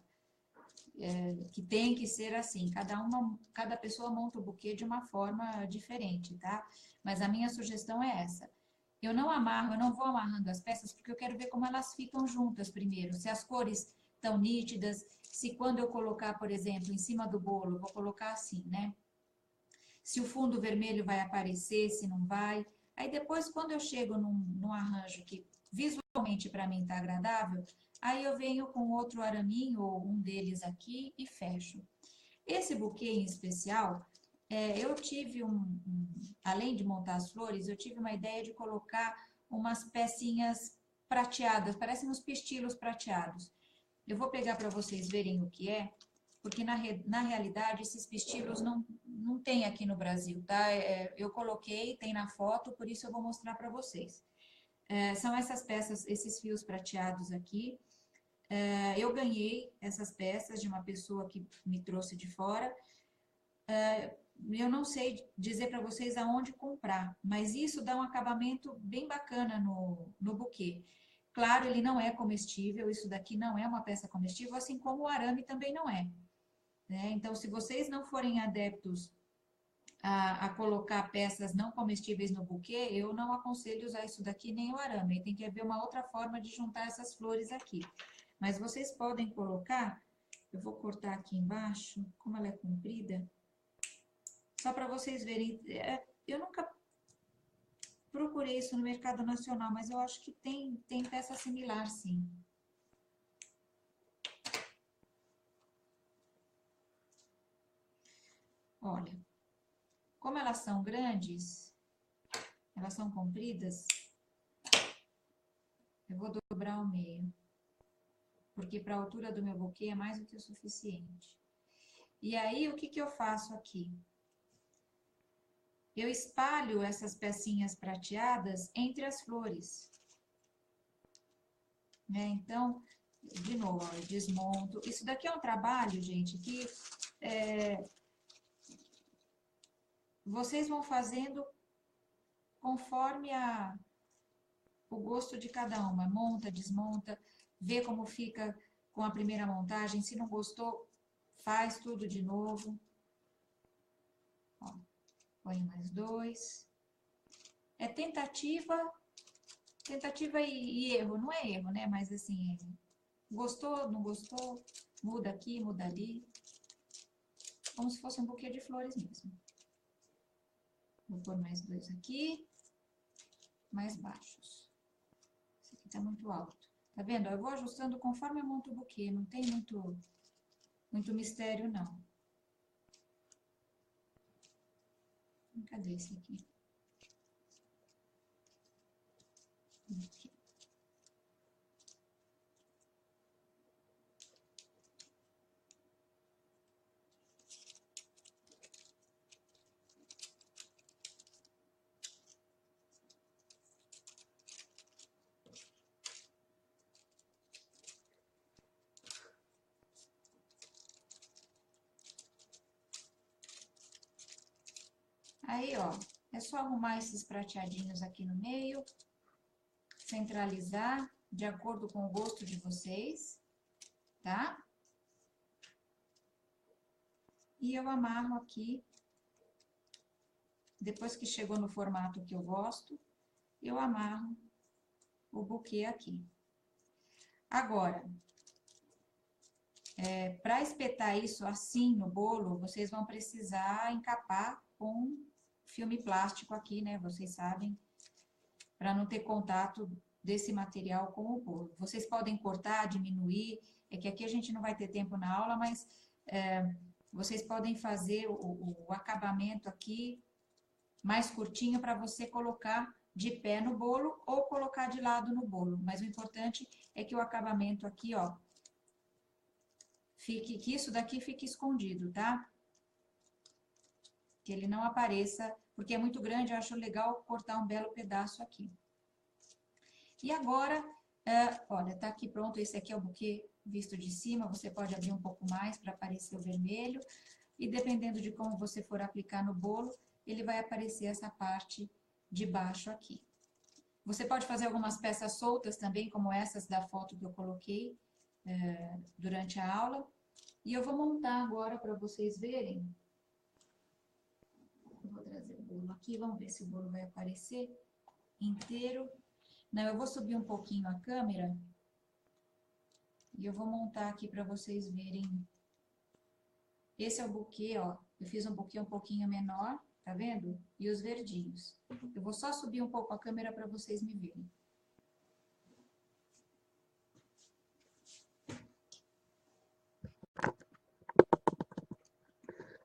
que tem que ser assim, cada pessoa monta o buquê de uma forma diferente, tá? Mas a minha sugestão é essa. Eu não amarro, eu não vou amarrando as peças, porque eu quero ver como elas ficam juntas primeiro, se as cores estão nítidas, se quando eu colocar, por exemplo, em cima do bolo, vou colocar assim, né? Se o fundo vermelho vai aparecer, se não vai. Aí depois, quando eu chego num arranjo que visualmente para mim está agradável, aí eu venho com outro araminho, ou um deles aqui, e fecho. Esse buquê em especial, eu tive além de montar as flores, eu tive uma ideia de colocar umas pecinhas prateadas, parecem uns pistilos prateados. Eu vou pegar para vocês verem o que é, porque na realidade esses pistilos não tem aqui no Brasil, tá? Eu coloquei, tem na foto, por isso eu vou mostrar para vocês. São essas peças, esses fios prateados aqui. Eu ganhei essas peças de uma pessoa que me trouxe de fora. Eu não sei dizer para vocês aonde comprar, mas isso dá um acabamento bem bacana no buquê. Claro, ele não é comestível, isso daqui não é uma peça comestível, assim como o arame também não é. Né? Então, se vocês não forem adeptos a colocar peças não comestíveis no buquê, eu não aconselho usar isso daqui nem o arame. Tem que haver uma outra forma de juntar essas flores aqui. Mas vocês podem colocar, eu vou cortar aqui embaixo, como ela é comprida, só para vocês verem. Eu nunca procurei isso no mercado nacional, mas eu acho que tem peça similar, sim. Olha, como elas são grandes, elas são compridas, eu vou dobrar ao meio, porque para a altura do meu buquê é mais do que o suficiente. E aí, o que eu faço aqui? Eu espalho essas pecinhas prateadas entre as flores. Né? Então, de novo, ó, eu desmonto. Isso daqui é um trabalho, gente, que vocês vão fazendo conforme o gosto de cada uma. Monta, desmonta, vê como fica com a primeira montagem. Se não gostou, faz tudo de novo. Ó, põe mais 2. É tentativa e erro. Não é erro, né? Mas assim, gostou, não gostou, muda aqui, muda ali. Como se fosse um buquê de flores mesmo. Vou pôr mais 2 aqui, mais baixos. Esse aqui tá muito alto. Tá vendo? Eu vou ajustando conforme eu monto o buquê, não tem muito mistério, não. Cadê esse aqui? Aqui. Aí, ó, é só arrumar esses prateadinhos aqui no meio, centralizar de acordo com o gosto de vocês, tá? E eu amarro aqui, depois que chegou no formato que eu gosto, eu amarro o buquê aqui. Agora, para espetar isso assim no bolo, vocês vão precisar encapar com filme plástico aqui, né? Vocês sabem, para não ter contato desse material com o bolo. Vocês podem cortar, diminuir, é que aqui a gente não vai ter tempo na aula, mas vocês podem fazer o acabamento aqui mais curtinho para você colocar de pé no bolo ou colocar de lado no bolo. Mas o importante é que o acabamento aqui, ó, que isso daqui fique escondido, tá? Que ele não apareça, porque é muito grande, eu acho legal cortar um belo pedaço aqui. E agora, olha, tá aqui pronto, esse aqui é o buquê visto de cima, você pode abrir um pouco mais para aparecer o vermelho, e dependendo de como você for aplicar no bolo, ele vai aparecer essa parte de baixo aqui. Você pode fazer algumas peças soltas também, como essas da foto que eu coloquei durante a aula. E eu vou montar agora para vocês verem. Eu vou trazer o bolo aqui, vamos ver se o bolo vai aparecer inteiro. Não, eu vou subir um pouquinho a câmera e eu vou montar aqui para vocês verem. Esse é o buquê, ó. Eu fiz um buquê um pouquinho menor, tá vendo? E os verdinhos. Eu vou só subir um pouco a câmera para vocês me verem.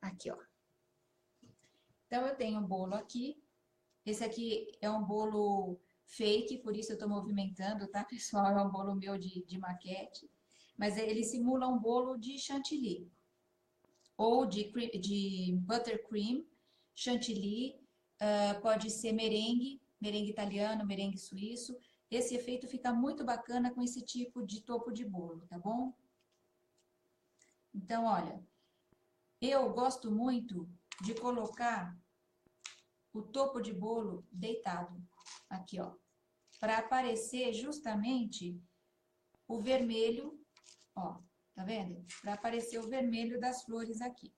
Aqui, ó. Então, eu tenho um bolo aqui. Esse aqui é um bolo fake, por isso eu tô movimentando, tá, pessoal? É um bolo meu de maquete. Mas ele simula um bolo de chantilly. Ou de buttercream, chantilly, pode ser merengue, merengue italiano, merengue suíço. Esse efeito fica muito bacana com esse tipo de topo de bolo, tá bom? Então, olha, eu gosto muito de colocar o topo de bolo deitado, aqui, ó, para aparecer justamente o vermelho, ó, tá vendo? Para aparecer o vermelho das flores aqui.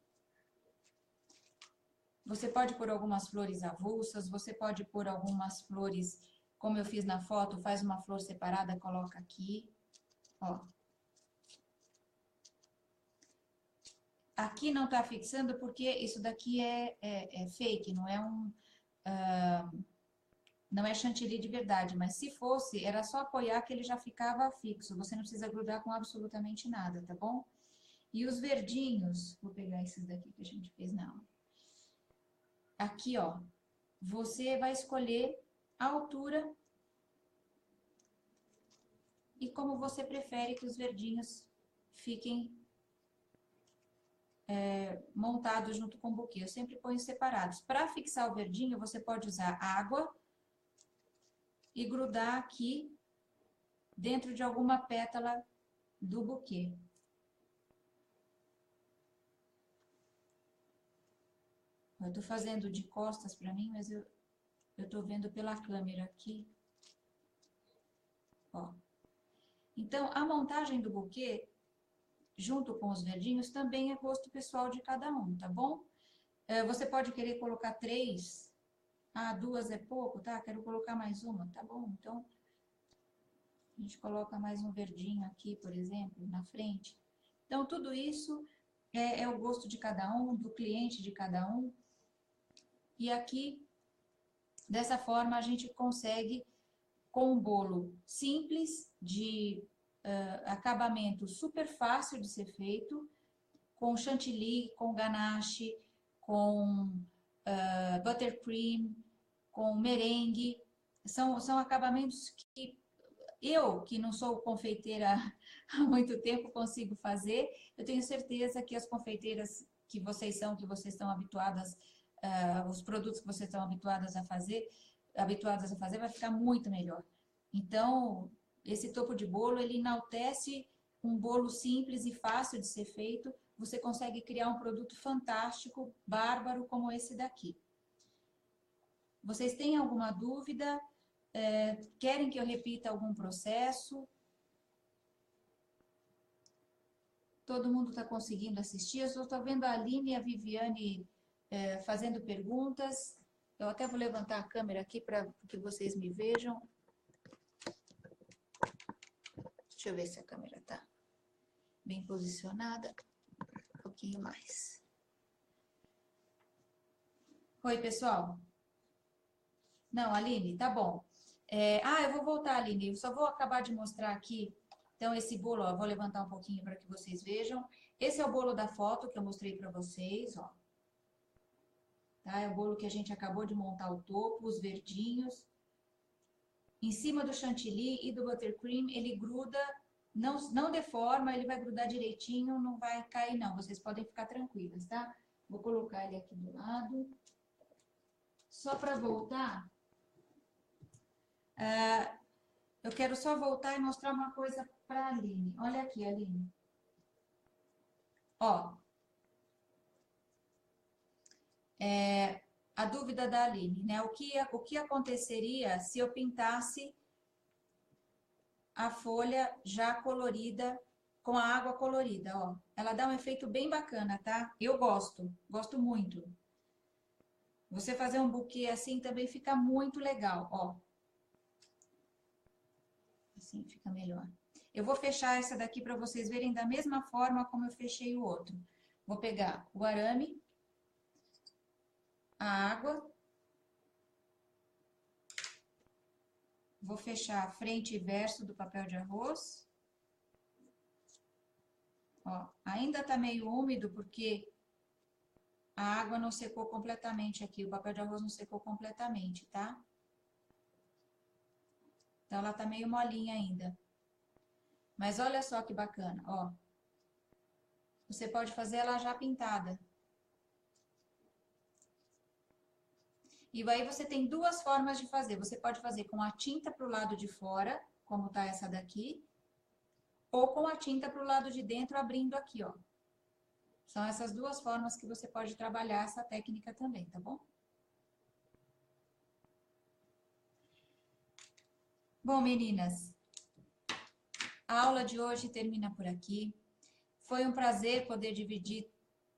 Você pode pôr algumas flores avulsas, você pode pôr algumas flores, como eu fiz na foto, faz uma flor separada, coloca aqui, ó. Aqui não tá fixando porque isso daqui é fake, não é não é chantilly de verdade, mas se fosse, era só apoiar que ele já ficava fixo, você não precisa grudar com absolutamente nada, tá bom? E os verdinhos, vou pegar esses daqui que a gente fez na aula. Aqui, ó, você vai escolher a altura e como você prefere que os verdinhos fiquem montados junto com o buquê. Eu sempre ponho separados. Para fixar o verdinho, você pode usar água e grudar aqui dentro de alguma pétala do buquê. Eu tô fazendo de costas para mim, mas eu tô vendo pela câmera aqui. Ó. Então, a montagem do buquê, junto com os verdinhos, também é gosto pessoal de cada um, tá bom? Você pode querer colocar 3. Ah, 2 é pouco, tá? Quero colocar mais uma, tá bom? Então, a gente coloca mais um verdinho aqui, por exemplo, na frente. Então, tudo isso é o gosto de cada um, do cliente de cada um. E aqui, dessa forma, a gente consegue, com um bolo simples, de acabamento super fácil de ser feito, com chantilly, com ganache, com buttercream, com merengue. São acabamentos que eu, que não sou confeiteira há muito tempo, consigo fazer. Eu tenho certeza que as confeiteiras que vocês são, que vocês estão habituadas, os produtos que vocês estão habituadas a fazer, vai ficar muito melhor. Então, esse topo de bolo, ele enaltece um bolo simples e fácil de ser feito. Você consegue criar um produto fantástico, bárbaro, como esse daqui. Vocês têm alguma dúvida? Querem que eu repita algum processo? Todo mundo está conseguindo assistir? Eu só estou vendo a Aline e a Viviane fazendo perguntas. Eu até vou levantar a câmera aqui para que vocês me vejam. Deixa eu ver se a câmera está bem posicionada. Um pouquinho mais. Oi, pessoal. Não, Aline, tá bom. Eu vou voltar, Aline. Eu só vou acabar de mostrar aqui. Então, esse bolo, ó, vou levantar um pouquinho para que vocês vejam. Esse é o bolo da foto que eu mostrei para vocês, ó. Tá? É o bolo que a gente acabou de montar o topo, os verdinhos. Em cima do chantilly e do buttercream, ele gruda, não deforma, ele vai grudar direitinho, não vai cair não. Vocês podem ficar tranquilas, tá? Vou colocar ele aqui do lado. Só para voltar... eu quero só voltar e mostrar uma coisa para a Aline. Olha aqui, Aline. Ó. A dúvida da Aline, né? O que aconteceria se eu pintasse a folha já colorida, com a água colorida, ó. Ela dá um efeito bem bacana, tá? Eu gosto muito. Você fazer um buquê assim também fica muito legal, ó. Assim fica melhor. Eu vou fechar essa daqui para vocês verem da mesma forma como eu fechei o outro. Vou pegar o arame, a água, vou fechar frente e verso do papel de arroz. Ó, ainda tá meio úmido porque a água não secou completamente aqui, o papel de arroz não secou completamente, tá? Então, ela tá meio molinha ainda. Mas olha só que bacana, ó. Você pode fazer ela já pintada. E aí você tem duas formas de fazer. Você pode fazer com a tinta pro lado de fora, como tá essa daqui, ou com a tinta pro lado de dentro, abrindo aqui, ó. São essas duas formas que você pode trabalhar essa técnica também, tá bom? Bom, meninas, a aula de hoje termina por aqui. Foi um prazer poder dividir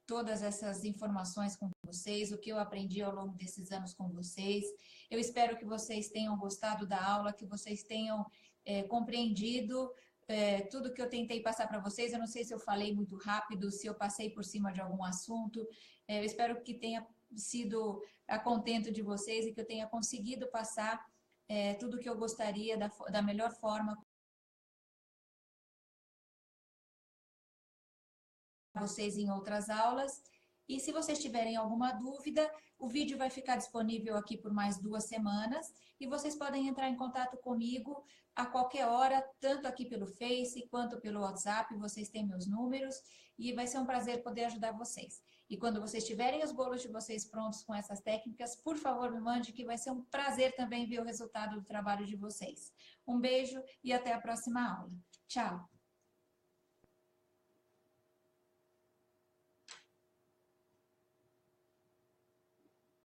todas essas informações com vocês, o que eu aprendi ao longo desses anos com vocês. Eu espero que vocês tenham gostado da aula, que vocês tenham compreendido tudo que eu tentei passar para vocês. Eu não sei se eu falei muito rápido, se eu passei por cima de algum assunto. Eu espero que tenha sido a contento de vocês e que eu tenha conseguido passar tudo o que eu gostaria da melhor forma para vocês em outras aulas. E se vocês tiverem alguma dúvida, o vídeo vai ficar disponível aqui por mais 2 semanas e vocês podem entrar em contato comigo a qualquer hora, tanto aqui pelo Face quanto pelo WhatsApp, vocês têm meus números e vai ser um prazer poder ajudar vocês. E quando vocês tiverem os bolos de vocês prontos com essas técnicas, por favor me mande que vai ser um prazer também ver o resultado do trabalho de vocês. Um beijo e até a próxima aula. Tchau!